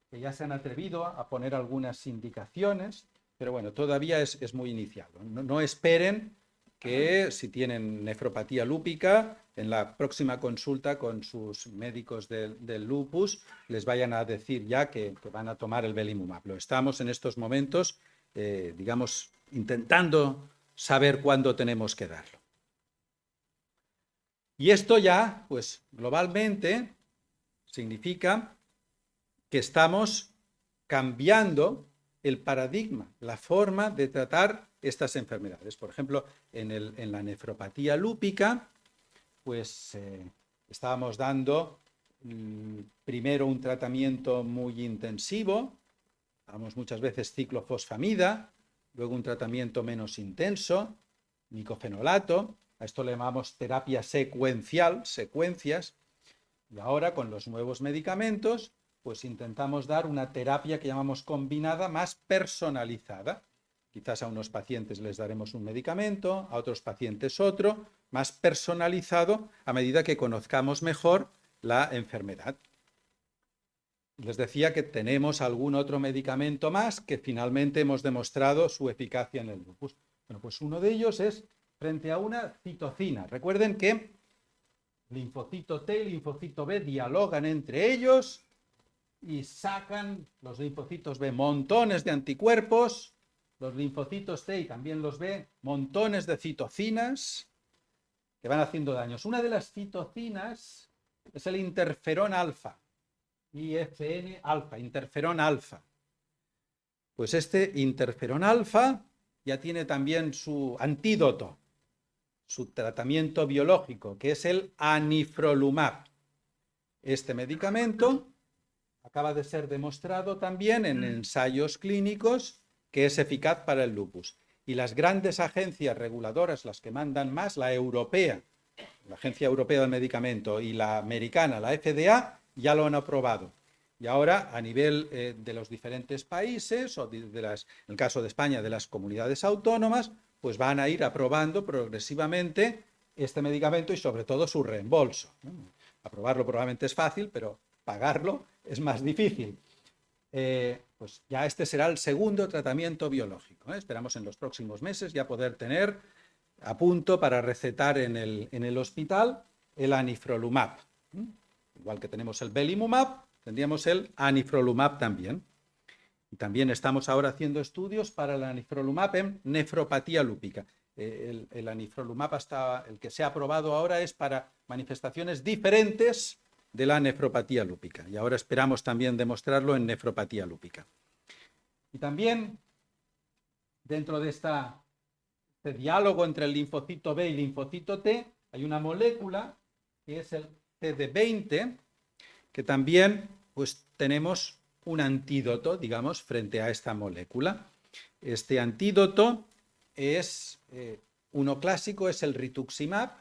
que ya se han atrevido a poner algunas indicaciones, pero bueno, todavía es muy inicial. No esperen que si tienen nefropatía lúpica, en la próxima consulta con sus médicos del lupus, les vayan a decir ya que van a tomar el belimumab. Lo estamos en estos momentos, digamos, intentando saber cuándo tenemos que darlo. Y esto ya, pues globalmente, significa que estamos cambiando el paradigma, la forma de tratar estas enfermedades. Por ejemplo, en la nefropatía lúpica, pues estábamos dando primero un tratamiento muy intensivo, damos muchas veces ciclofosfamida, luego un tratamiento menos intenso, micofenolato, a esto le llamamos terapia secuencial, secuencias, y ahora con los nuevos medicamentos, pues intentamos dar una terapia que llamamos combinada más personalizada. Quizás a unos pacientes les daremos un medicamento, a otros pacientes otro, más personalizado a medida que conozcamos mejor la enfermedad. Les decía que tenemos algún otro medicamento más que finalmente hemos demostrado su eficacia en el lupus. Bueno, pues uno de ellos es frente a una citocina. Recuerden que linfocito T y linfocito B dialogan entre ellos y sacan los linfocitos B montones de anticuerpos, los linfocitos T y también los B montones de citocinas que van haciendo daños. Una de las citocinas es el interferón alfa, IFN alfa, interferón alfa. Pues este interferón alfa ya tiene también su antídoto, su tratamiento biológico, que es el anifrolumab. Este medicamento acaba de ser demostrado también en ensayos clínicos que es eficaz para el lupus. Y las grandes agencias reguladoras, las que mandan más, la europea, la Agencia Europea del Medicamento, y la americana, la FDA, ya lo han aprobado. Y ahora, a nivel de los diferentes países, o en el caso de España, de las comunidades autónomas, pues van a ir aprobando progresivamente este medicamento y sobre todo su reembolso. Aprobarlo probablemente es fácil, pero pagarlo es más difícil. Pues ya este será el segundo tratamiento biológico. Esperamos en los próximos meses ya poder tener a punto para recetar en el hospital el anifrolumab. Igual que tenemos el belimumab, tendríamos el anifrolumab también. Y también estamos ahora haciendo estudios para el anifrolumab en nefropatía lúpica. El anifrolumab, hasta el que se ha aprobado ahora, es para manifestaciones diferentes de la nefropatía lúpica. Y ahora esperamos también demostrarlo en nefropatía lúpica. Y también, dentro de este diálogo entre el linfocito B y linfocito T, hay una molécula que es el CD20, que también pues tenemos un antídoto, digamos, frente a esta molécula. Este antídoto es uno clásico, es el rituximab,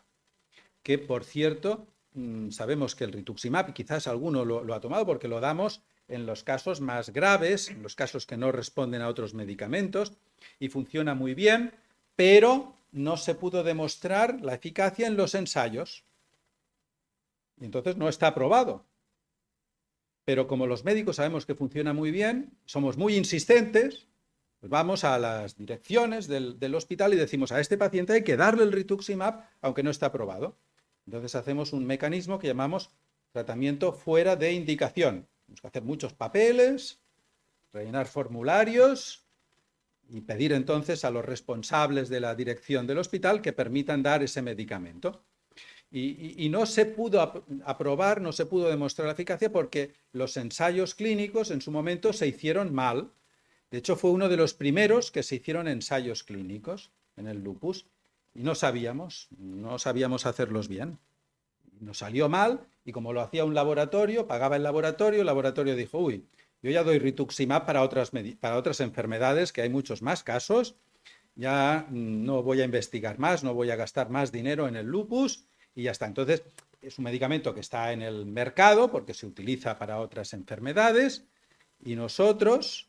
que por cierto, sabemos que el rituximab, quizás alguno lo ha tomado porque lo damos en los casos más graves, en los casos que no responden a otros medicamentos, y funciona muy bien, pero no se pudo demostrar la eficacia en los ensayos. Y entonces no está aprobado. Pero como los médicos sabemos que funciona muy bien, somos muy insistentes, pues vamos a las direcciones del hospital y decimos a este paciente hay que darle el rituximab aunque no está aprobado. Entonces hacemos un mecanismo que llamamos tratamiento fuera de indicación. Tenemos que hacer muchos papeles, rellenar formularios y pedir entonces a los responsables de la dirección del hospital que permitan dar ese medicamento. Y no se pudo aprobar, no se pudo demostrar la eficacia porque los ensayos clínicos en su momento se hicieron mal. De hecho, fue uno de los primeros que se hicieron ensayos clínicos en el lupus y no sabíamos hacerlos bien. Nos salió mal y como lo hacía un laboratorio, pagaba el laboratorio dijo, uy, yo ya doy rituximab para otras enfermedades, que hay muchos más casos, ya no voy a investigar más, no voy a gastar más dinero en el lupus y ya está. Entonces, es un medicamento que está en el mercado porque se utiliza para otras enfermedades y nosotros,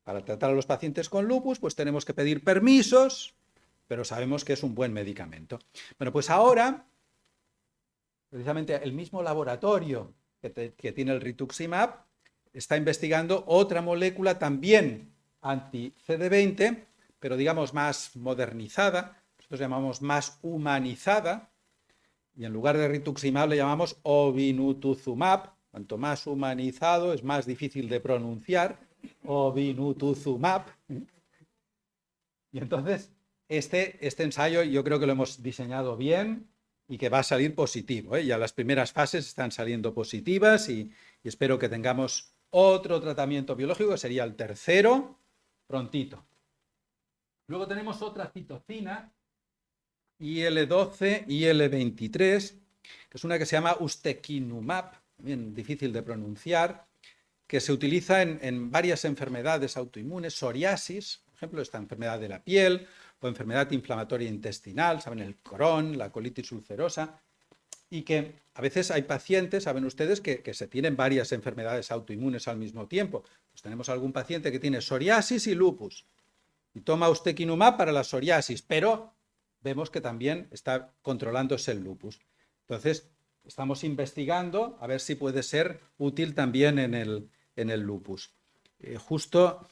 para tratar a los pacientes con lupus, pues tenemos que pedir permisos, pero sabemos que es un buen medicamento. Bueno, pues ahora, precisamente el mismo laboratorio que tiene el rituximab está investigando otra molécula también anti-CD20, pero digamos más modernizada, nosotros llamamos más humanizada, y en lugar de rituximab le llamamos ovinutuzumab. Cuanto más humanizado es más difícil de pronunciar, ovinutuzumab. Y entonces este ensayo yo creo que lo hemos diseñado bien y que va a salir positivo, ¿eh? Ya las primeras fases están saliendo positivas y espero que tengamos otro tratamiento biológico, que sería el tercero, prontito. Luego tenemos otra citocina, IL-12, IL-23, que es una que se llama ustekinumab, bien difícil de pronunciar, que se utiliza en varias enfermedades autoinmunes, psoriasis, por ejemplo, esta enfermedad de la piel, o enfermedad inflamatoria intestinal, saben, el Crohn, la colitis ulcerosa, y que a veces hay pacientes, saben ustedes, que se tienen varias enfermedades autoinmunes al mismo tiempo. Pues tenemos algún paciente que tiene psoriasis y lupus, y toma ustekinumab para la psoriasis, pero vemos que también está controlándose el lupus. Entonces, estamos investigando a ver si puede ser útil también en el lupus. Justo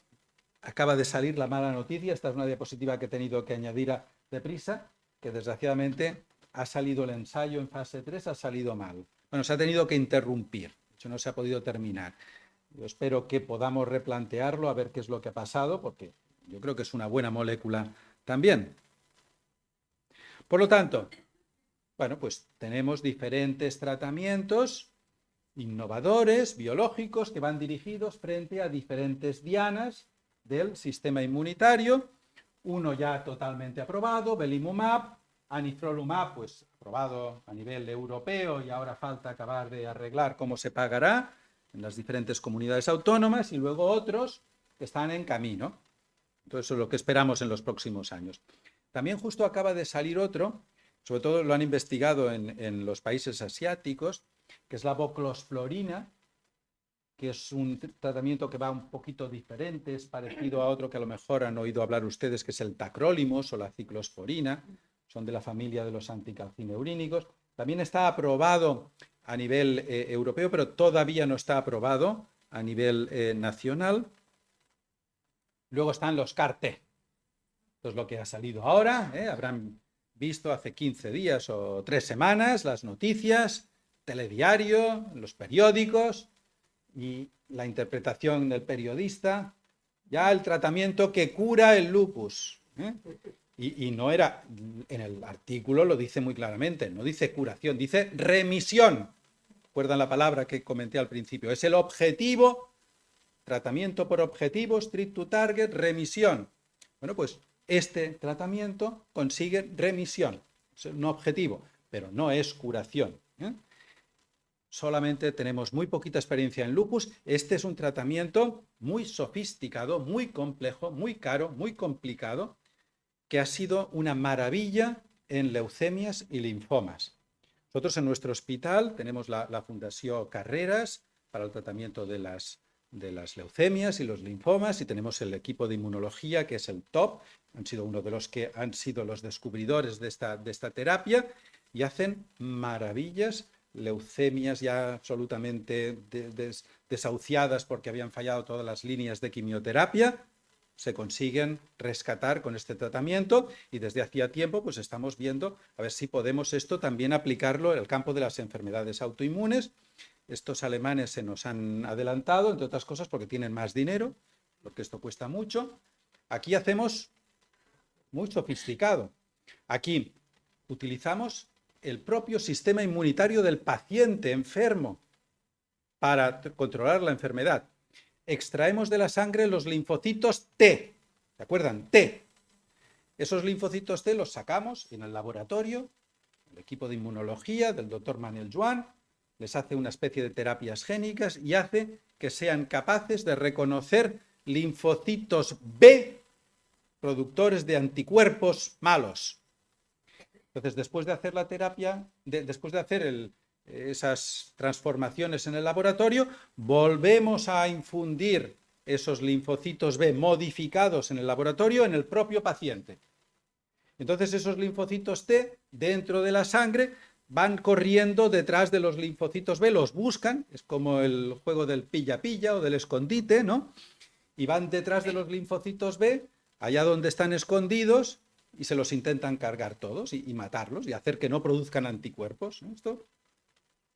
acaba de salir la mala noticia, esta es una diapositiva que he tenido que añadir deprisa, que desgraciadamente ha salido el ensayo en fase 3, ha salido mal. Bueno, se ha tenido que interrumpir, de hecho no se ha podido terminar. Yo espero que podamos replantearlo, a ver qué es lo que ha pasado, porque yo creo que es una buena molécula también. Por lo tanto, bueno, pues tenemos diferentes tratamientos innovadores, biológicos, que van dirigidos frente a diferentes dianas del sistema inmunitario. Uno ya totalmente aprobado, belimumab, anifrolumab, pues aprobado a nivel europeo y ahora falta acabar de arreglar cómo se pagará en las diferentes comunidades autónomas y luego otros que están en camino. Entonces, eso es lo que esperamos en los próximos años. También justo acaba de salir otro, sobre todo lo han investigado en los países asiáticos, que es la voclosporina, que es un tratamiento que va un poquito diferente, es parecido a otro que a lo mejor han oído hablar ustedes, que es el tacrolimus o la ciclosporina, son de la familia de los anticalcineurínicos. También está aprobado a nivel europeo, pero todavía no está aprobado a nivel nacional. Luego están los CAR-T. Esto es lo que ha salido ahora, habrán visto hace 15 días o 3 semanas las noticias, telediario, los periódicos y la interpretación del periodista ya el tratamiento que cura el lupus. Y no era, en el artículo lo dice muy claramente, no dice curación, dice remisión. ¿Recuerdan la palabra que comenté al principio? Es el objetivo, tratamiento por objetivo, strict to target, remisión. Bueno, pues este tratamiento consigue remisión, es un objetivo, pero no es curación. Solamente tenemos muy poquita experiencia en lupus. Este es un tratamiento muy sofisticado, muy complejo, muy caro, muy complicado, que ha sido una maravilla en leucemias y linfomas. Nosotros en nuestro hospital tenemos la Fundación Carreras para el tratamiento de las leucemias y los linfomas, y tenemos el equipo de inmunología, que es el top. Han sido uno de los que han sido los descubridores de esta terapia, y hacen maravillas. Leucemias ya absolutamente desahuciadas porque habían fallado todas las líneas de quimioterapia, se consiguen rescatar con este tratamiento, y desde hacía tiempo pues estamos viendo a ver si podemos esto también aplicarlo en el campo de las enfermedades autoinmunes. Estos alemanes se nos han adelantado, entre otras cosas porque tienen más dinero, porque esto cuesta mucho. Aquí hacemos muy sofisticado. Aquí utilizamos el propio sistema inmunitario del paciente enfermo para controlar la enfermedad. Extraemos de la sangre los linfocitos T, ¿se acuerdan? T. Esos linfocitos T los sacamos en el laboratorio, el equipo de inmunología del doctor Manuel Joan les hace una especie de terapias génicas y hace que sean capaces de reconocer linfocitos B, productores de anticuerpos malos. Entonces, después de hacer la terapia, después de hacer esas transformaciones en el laboratorio, volvemos a infundir esos linfocitos B modificados en el laboratorio en el propio paciente. Entonces, esos linfocitos T dentro de la sangre van corriendo detrás de los linfocitos B, los buscan, es como el juego del pilla-pilla o del escondite, ¿no? Y van detrás de los linfocitos B, allá donde están escondidos, y se los intentan cargar todos y matarlos y hacer que no produzcan anticuerpos. Esto,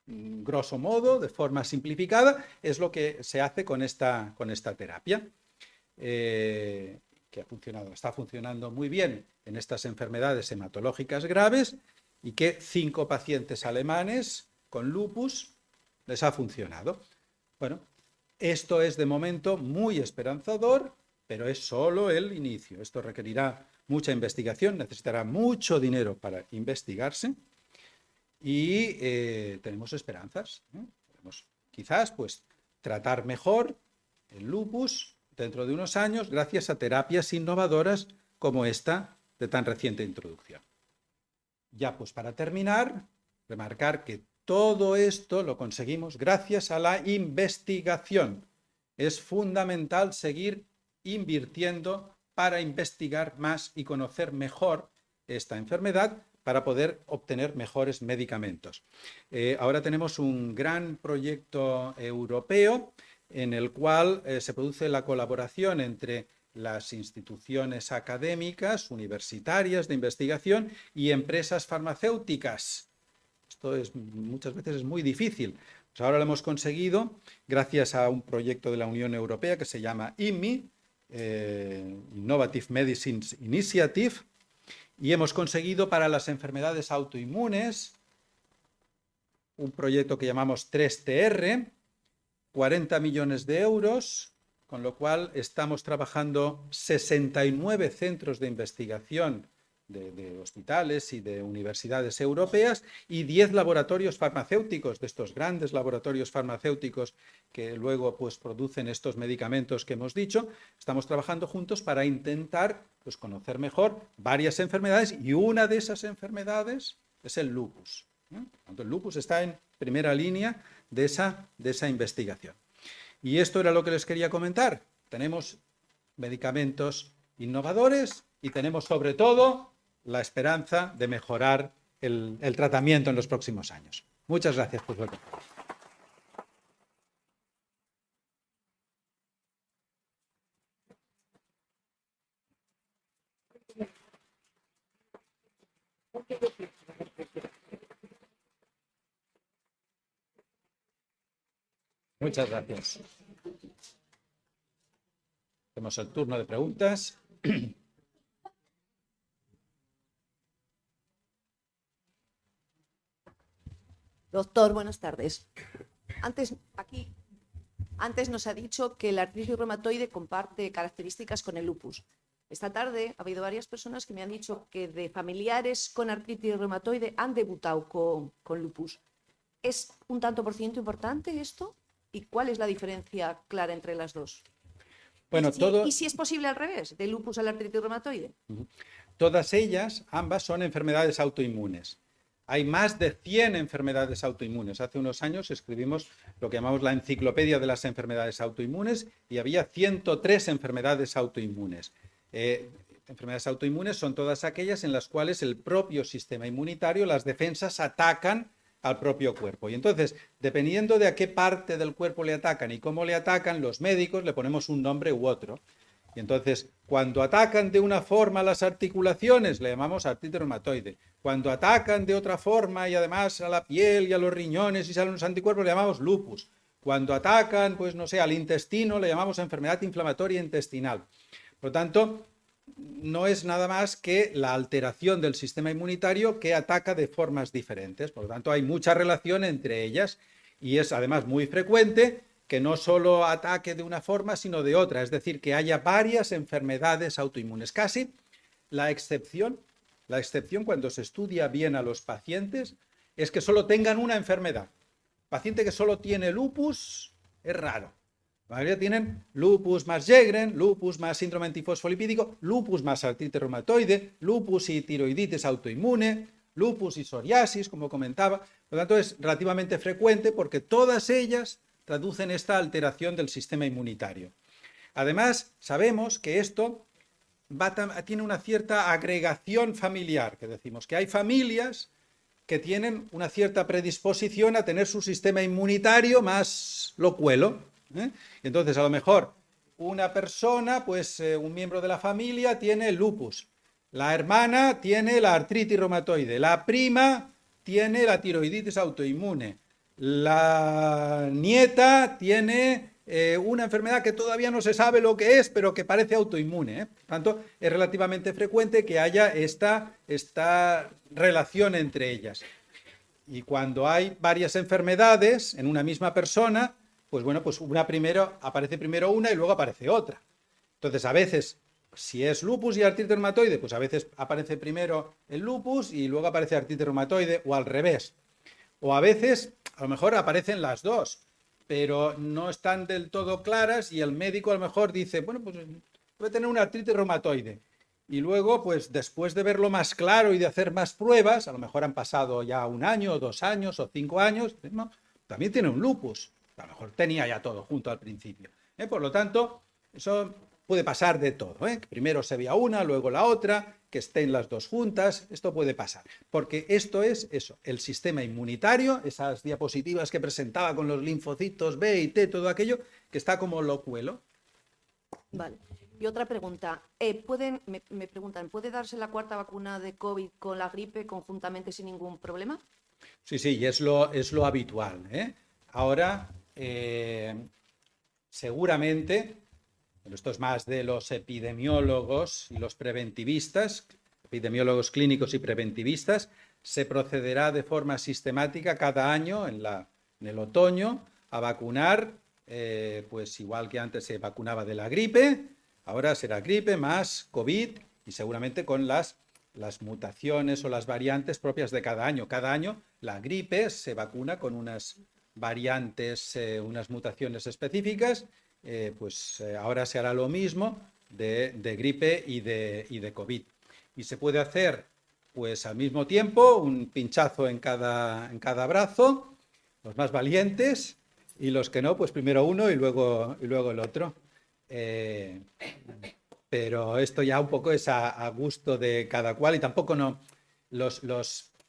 grosso modo, de forma simplificada, es lo que se hace con esta terapia, que está funcionando muy bien en estas enfermedades hematológicas graves, y que 5 pacientes alemanes con lupus les ha funcionado. Bueno, esto es de momento muy esperanzador, pero es solo el inicio. Esto requerirá mucha investigación, necesitará mucho dinero para investigarse, y tenemos esperanzas. Podemos quizás pues tratar mejor el lupus dentro de unos años gracias a terapias innovadoras como esta de tan reciente introducción. Ya pues para terminar, remarcar que todo esto lo conseguimos gracias a la investigación. Es fundamental seguir invirtiendo para investigar más y conocer mejor esta enfermedad para poder obtener mejores medicamentos. Ahora tenemos un gran proyecto europeo en el cual se produce la colaboración entre las instituciones académicas, universitarias de investigación y empresas farmacéuticas. Esto muchas veces es muy difícil. Pues ahora lo hemos conseguido gracias a un proyecto de la Unión Europea que se llama IMI, Innovative Medicines Initiative, y hemos conseguido para las enfermedades autoinmunes un proyecto que llamamos 3TR, 40 millones de euros, con lo cual estamos trabajando 69 centros de investigación de hospitales y de universidades europeas y 10 laboratorios farmacéuticos, de estos grandes laboratorios farmacéuticos que luego pues producen estos medicamentos que hemos dicho. Estamos trabajando juntos para intentar pues conocer mejor varias enfermedades, y una de esas enfermedades es el lupus. El lupus está en primera línea de esa investigación. Y esto era lo que les quería comentar. Tenemos medicamentos innovadores y tenemos sobre todo la esperanza de mejorar el tratamiento en los próximos años. Muchas gracias por su atención. Muchas gracias. Tenemos el turno de preguntas. Doctor, buenas tardes. Antes nos ha dicho que la artritis reumatoide comparte características con el lupus. Esta tarde ha habido varias personas que me han dicho que de familiares con artritis reumatoide han debutado con lupus. ¿Es un tanto por ciento importante esto? ¿Y cuál es la diferencia clara entre las dos? Bueno, ¿Y si es posible al revés, de lupus a la artritis reumatoide? Todas ellas, ambas, son enfermedades autoinmunes. Hay más de 100 enfermedades autoinmunes. Hace unos años escribimos lo que llamamos la enciclopedia de las enfermedades autoinmunes y había 103 enfermedades autoinmunes. Enfermedades autoinmunes son todas aquellas en las cuales el propio sistema inmunitario, las defensas, atacan al propio cuerpo. Y entonces, dependiendo de a qué parte del cuerpo le atacan y cómo le atacan, los médicos le ponemos un nombre u otro. Y entonces, cuando atacan de una forma las articulaciones, le llamamos artritis reumatoide. Cuando atacan de otra forma y además a la piel y a los riñones y salen los anticuerpos, le llamamos lupus. Cuando atacan, pues no sé, al intestino, le llamamos enfermedad inflamatoria intestinal. Por lo tanto, no es nada más que la alteración del sistema inmunitario que ataca de formas diferentes. Por lo tanto, hay mucha relación entre ellas y es además muy frecuente que no solo ataque de una forma, sino de otra, es decir, que haya varias enfermedades autoinmunes. Casi la excepción cuando se estudia bien a los pacientes es que solo tengan una enfermedad. Paciente que solo tiene lupus es raro. La mayoría tienen lupus más Sjögren, lupus más síndrome antifosfolipídico, lupus más artritis reumatoide, lupus y tiroiditis autoinmune, lupus y psoriasis, como comentaba. Por lo tanto, es relativamente frecuente porque todas ellas traducen esta alteración del sistema inmunitario. Además, sabemos que esto tiene una cierta agregación familiar, que decimos que hay familias que tienen una cierta predisposición a tener su sistema inmunitario más locuelo. Entonces, a lo mejor una persona, pues un miembro de la familia tiene el lupus, la hermana tiene la artritis reumatoide, la prima tiene la tiroiditis autoinmune, la nieta tiene una enfermedad que todavía no se sabe lo que es, pero que parece autoinmune. Por tanto, es relativamente frecuente que haya esta relación entre ellas. Y cuando hay varias enfermedades en una misma persona, pues bueno, pues aparece primero una y luego aparece otra. Entonces, a veces, si es lupus y artritis reumatoide, pues a veces aparece primero el lupus y luego aparece artritis reumatoide, o al revés. O a veces, a lo mejor aparecen las dos, pero no están del todo claras y el médico a lo mejor dice, bueno, pues puede tener una artritis reumatoide. Y luego, pues después de verlo más claro y de hacer más pruebas, a lo mejor han pasado ya 1 año, o 2 años, o 5 años, no, también tiene un lupus. A lo mejor tenía ya todo junto al principio. Por lo tanto, eso puede pasar de todo. Primero se vea una, luego la otra, que estén las dos juntas. Esto puede pasar. Porque esto es eso, el sistema inmunitario, esas diapositivas que presentaba con los linfocitos B y T, todo aquello, que está como locuelo. Vale. Y otra pregunta. Me preguntan, ¿puede darse la 4ª vacuna de COVID con la gripe conjuntamente sin ningún problema? Sí, y es lo habitual. Ahora, seguramente, pero esto es más de los epidemiólogos y los preventivistas, epidemiólogos clínicos y preventivistas, se procederá de forma sistemática cada año, en el otoño, a vacunar, pues igual que antes se vacunaba de la gripe, ahora será gripe más COVID y seguramente con las mutaciones o las variantes propias de cada año. Cada año la gripe se vacuna con unas variantes, unas mutaciones específicas, ahora se hará lo mismo de gripe y de COVID. Y se puede hacer, pues al mismo tiempo, un pinchazo en cada brazo, los más valientes, y los que no, pues primero uno y luego el otro. Pero esto ya un poco es a gusto de cada cual y tampoco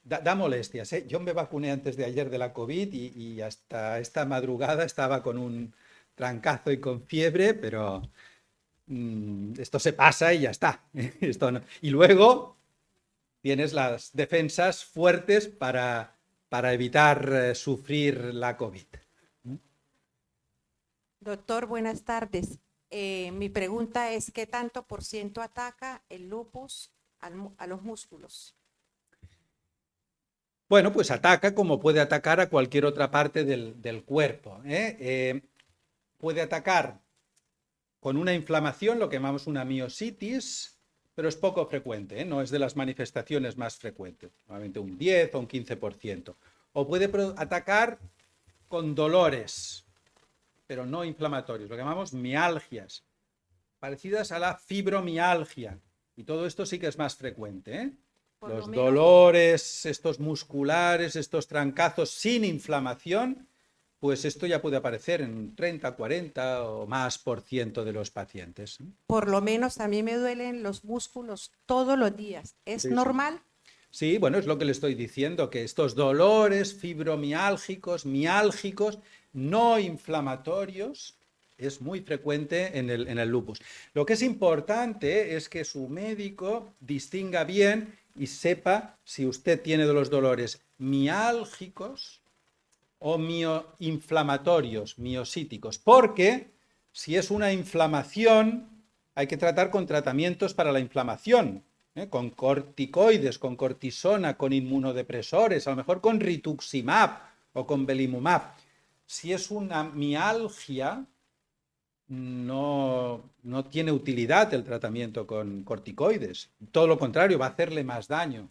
da molestias. Yo me vacuné antes de ayer de la COVID y hasta esta madrugada estaba con un trancazo y con fiebre, pero esto se pasa y ya está. Esto no. Y luego tienes las defensas fuertes para evitar sufrir la COVID. Doctor, buenas tardes. Mi pregunta es, ¿qué tanto por ciento ataca el lupus a los músculos? Bueno, pues ataca como puede atacar a cualquier otra parte del cuerpo, ¿eh? Puede atacar con una inflamación, lo que llamamos una miositis, pero es poco frecuente, ¿eh? No es de las manifestaciones más frecuentes, normalmente un 10 o un 15%. O puede atacar con dolores, pero no inflamatorios, lo que llamamos mialgias, parecidas a la fibromialgia. Y todo esto sí que es más frecuente, ¿eh? Por lo Los menos- dolores, estos musculares, estos trancazos sin inflamación, pues esto ya puede aparecer en un 30, 40 o más por ciento de los pacientes. Por lo menos a mí me duelen los músculos todos los días. ¿Es Sí, sí. normal? Sí, bueno, es lo que le estoy diciendo, que estos dolores fibromiálgicos, miálgicos, no inflamatorios, es muy frecuente en el lupus. Lo que es importante es que su médico distinga bien y sepa si usted tiene de los dolores miálgicos o mioinflamatorios, miosíticos, porque si es una inflamación, hay que tratar con tratamientos para la inflamación, con corticoides, con cortisona, con inmunodepresores, a lo mejor con rituximab o con belimumab. Si es una mialgia, no tiene utilidad el tratamiento con corticoides. Todo lo contrario, va a hacerle más daño.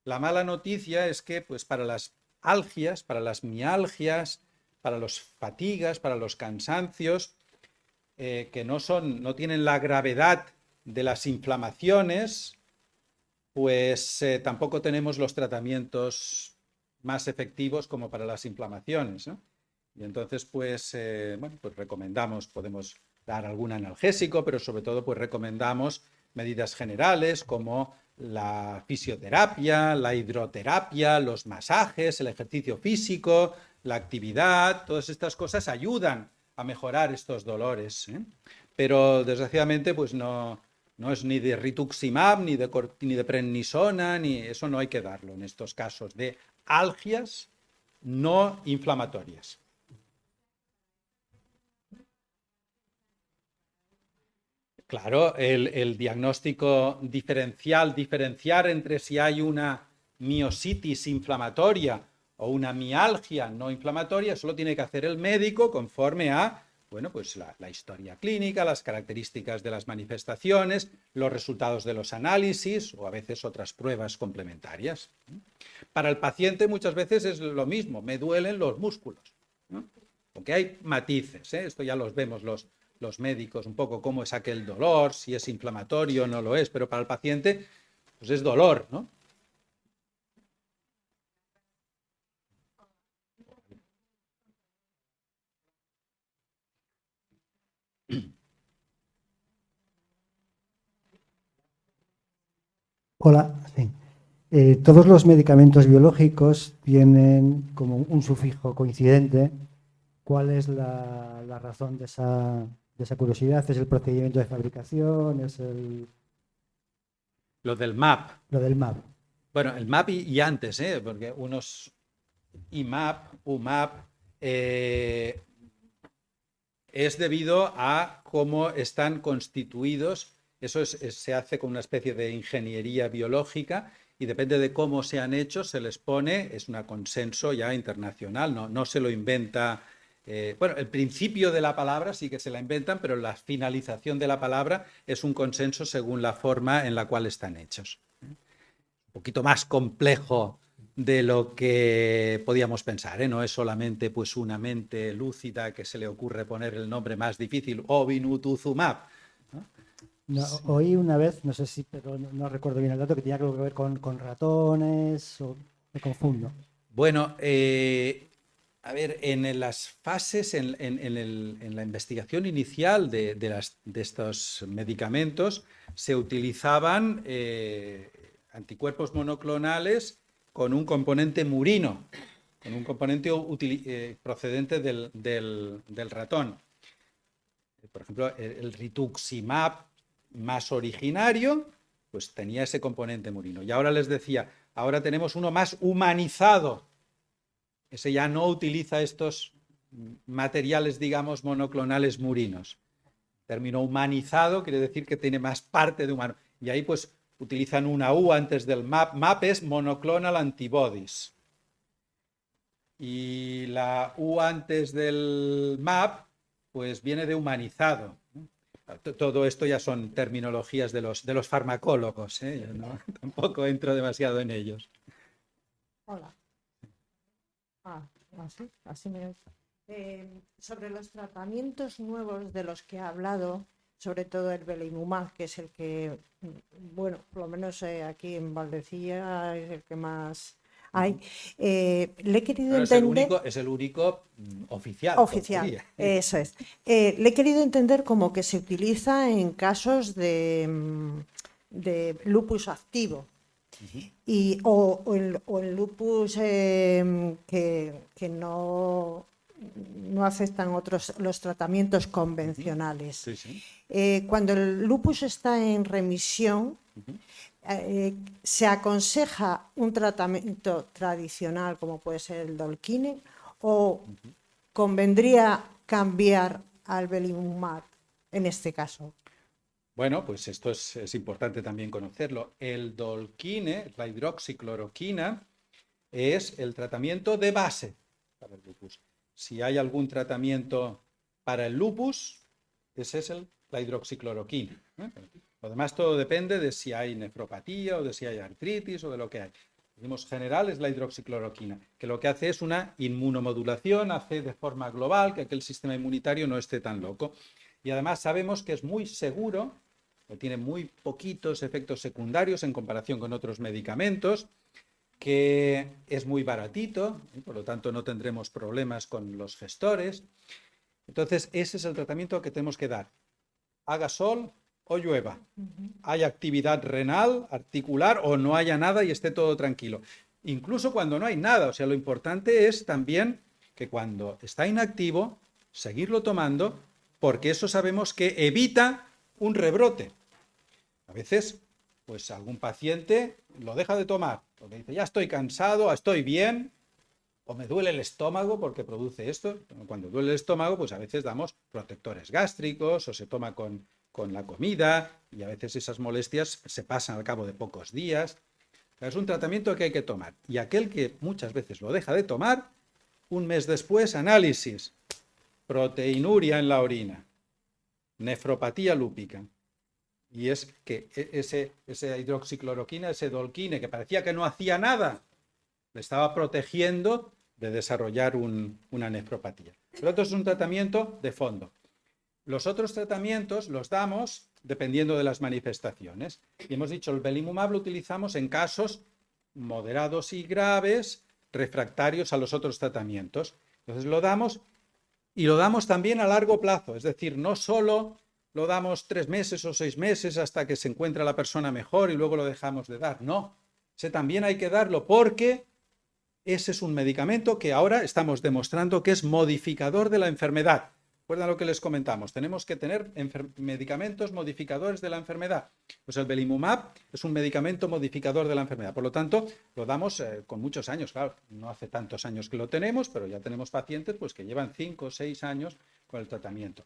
La mala noticia es que, pues, para las algias, para las mialgias, para las fatigas, para los cansancios, que no tienen la gravedad de las inflamaciones, pues tampoco tenemos los tratamientos más efectivos como para las inflamaciones, ¿no? Y entonces, pues, bueno, pues recomendamos, podemos dar algún analgésico, pero sobre todo, pues recomendamos medidas generales como la fisioterapia, la hidroterapia, los masajes, el ejercicio físico, la actividad, todas estas cosas ayudan a mejorar estos dolores, ¿eh? Pero desgraciadamente, pues no es ni de rituximab, ni de prednisona, ni eso no hay que darlo en estos casos de algias no inflamatorias. Claro, el diagnóstico diferenciar entre si hay una miositis inflamatoria o una mialgia no inflamatoria, eso lo tiene que hacer el médico conforme a, bueno, pues la historia clínica, las características de las manifestaciones, los resultados de los análisis o a veces otras pruebas complementarias. Para el paciente muchas veces es lo mismo, me duelen los músculos, ¿no? Porque hay matices, ¿eh? Esto ya los vemos los médicos, un poco cómo es aquel dolor, si es inflamatorio o no lo es, pero para el paciente pues es dolor, ¿no? Hola, sí. Todos los medicamentos biológicos tienen como un sufijo coincidente. ¿Cuál es la razón de esa curiosidad? ¿Es el procedimiento de fabricación? ¿Es Lo del MAP. lo del MAP? Bueno, el MAP y antes, ¿eh? Porque unos IMAP, UMAP, es debido a cómo están constituidos. Eso se hace con una especie de ingeniería biológica y depende de cómo se han hecho, se les pone, es un consenso ya internacional, no se lo inventa. Bueno, el principio de la palabra sí que se la inventan, pero la finalización de la palabra es un consenso según la forma en la cual están hechos. Un poquito más complejo de lo que podíamos pensar, ¿eh? No es solamente pues una mente lúcida que se le ocurre poner el nombre más difícil, Ovinutuzumab. No, oí una vez, no sé si, pero no recuerdo bien el dato, que tenía algo que ver con ratones, o me confundo. Bueno, a ver, en las fases, en la investigación inicial de estos medicamentos, se utilizaban anticuerpos monoclonales con un componente murino, con un componente procedente del ratón. Por ejemplo, el rituximab más originario, pues tenía ese componente murino. Y ahora les decía, ahora tenemos uno más humanizado. Ese ya no utiliza estos materiales, digamos, monoclonales murinos. Término humanizado quiere decir que tiene más parte de humano. Y ahí pues utilizan una U antes del MAP. MAP es monoclonal antibodies. Y la U antes del MAP pues viene de humanizado. Todo esto ya son terminologías de los farmacólogos, ¿eh? Yo tampoco entro demasiado en ellos. Hola. Así me... sobre los tratamientos nuevos de los que ha hablado, sobre todo el belimumab, que es el que, bueno, por lo menos aquí en Valdecilla es el que más hay. Le he querido Pero entender... es el único oficial. Oficial, diría. eso es. Le he querido entender como que se utiliza en casos de lupus activo. O el lupus que no aceptan los tratamientos convencionales. Sí, sí. Cuando el lupus está en remisión, se aconseja un tratamiento tradicional como puede ser el Dolquine, o convendría cambiar al belimumab en este caso. Bueno, pues esto es importante también conocerlo. El Dolquine, la hidroxicloroquina, es el tratamiento de base para el lupus. Si hay algún tratamiento para el lupus, ese es la hidroxicloroquina, ¿eh? Lo demás todo depende de si hay nefropatía o de si hay artritis o de lo que hay. Decimos general es la hidroxicloroquina, que lo que hace es una inmunomodulación, hace de forma global que aquel sistema inmunitario no esté tan loco. Y además sabemos que es muy seguro, que tiene muy poquitos efectos secundarios en comparación con otros medicamentos, que es muy baratito, y por lo tanto no tendremos problemas con los gestores. Entonces, ese es el tratamiento que tenemos que dar. Haga sol o llueva, haya actividad renal, articular o no haya nada y esté todo tranquilo. Incluso cuando no hay nada, o sea, lo importante es también que cuando está inactivo, seguirlo tomando, porque eso sabemos que evita un rebrote. A veces, pues algún paciente lo deja de tomar, porque dice, ya estoy cansado, estoy bien, o me duele el estómago porque produce esto. Cuando duele el estómago, pues a veces damos protectores gástricos o se toma con la comida y a veces esas molestias se pasan al cabo de pocos días. Es un tratamiento que hay que tomar. Y aquel que muchas veces lo deja de tomar, un mes después, análisis, proteinuria en la orina, nefropatía lúpica. Y es que esa hidroxicloroquina, ese Dolquine, que parecía que no hacía nada, le estaba protegiendo de desarrollar una nefropatía. Pero esto es un tratamiento de fondo. Los otros tratamientos los damos dependiendo de las manifestaciones. Y hemos dicho, el belimumab lo utilizamos en casos moderados y graves, refractarios a los otros tratamientos. Entonces lo damos y lo damos también a largo plazo. Es decir, no solo lo damos 3 meses o 6 meses hasta que se encuentra la persona mejor y luego lo dejamos de dar. No, ese también hay que darlo porque ese es un medicamento que ahora estamos demostrando que es modificador de la enfermedad. ¿Recuerdan lo que les comentamos? Tenemos que tener medicamentos modificadores de la enfermedad. Pues el belimumab es un medicamento modificador de la enfermedad. Por lo tanto, lo damos con muchos años. Claro, no hace tantos años que lo tenemos, pero ya tenemos pacientes pues, que llevan 5 o 6 años con el tratamiento.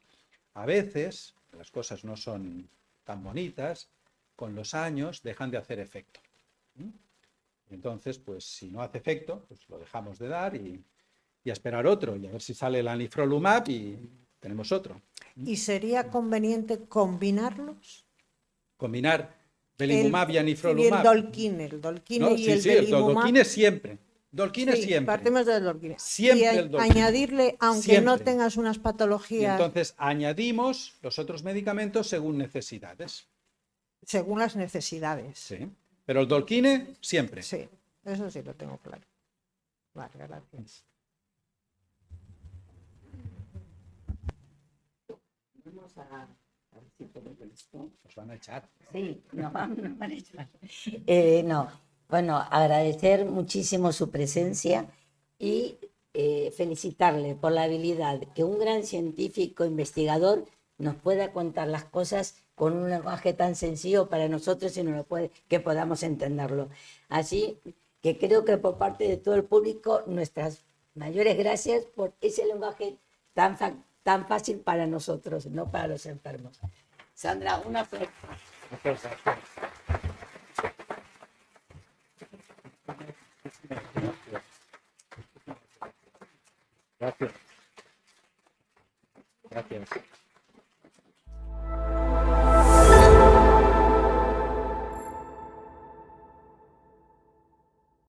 A veces, las cosas no son tan bonitas, con los años dejan de hacer efecto. Entonces, pues si no hace efecto, pues lo dejamos de dar y a esperar otro, y a ver si sale el anifrolumab y tenemos otro. ¿Y sería conveniente combinarlos? Combinar belimumab y anifrolumab. Y el Dolquine ¿No? y el Sí, belimumab. el Dolquine siempre. Dolquine Sí, siempre. partimos del Dolquine. Siempre y el Dolquine. añadirle, aunque Siempre. no tengas unas Y patologías, entonces añadimos los otros medicamentos según necesidades. según las necesidades. Sí. Pero el Dolquine siempre. Sí, eso sí lo tengo claro. Vale, gracias. Vamos a ver si puedo con esto. Nos van a echar. Sí, nos van a echar. No, bueno, agradecer muchísimo su presencia y felicitarle por la habilidad que un gran científico investigador nos pueda contar las cosas con un lenguaje tan sencillo para nosotros y que podamos entenderlo. Así que creo que por parte de todo el público nuestras mayores gracias por ese lenguaje tan tan fácil para nosotros, no para los enfermos. Sandra, una aplauso. Gracias.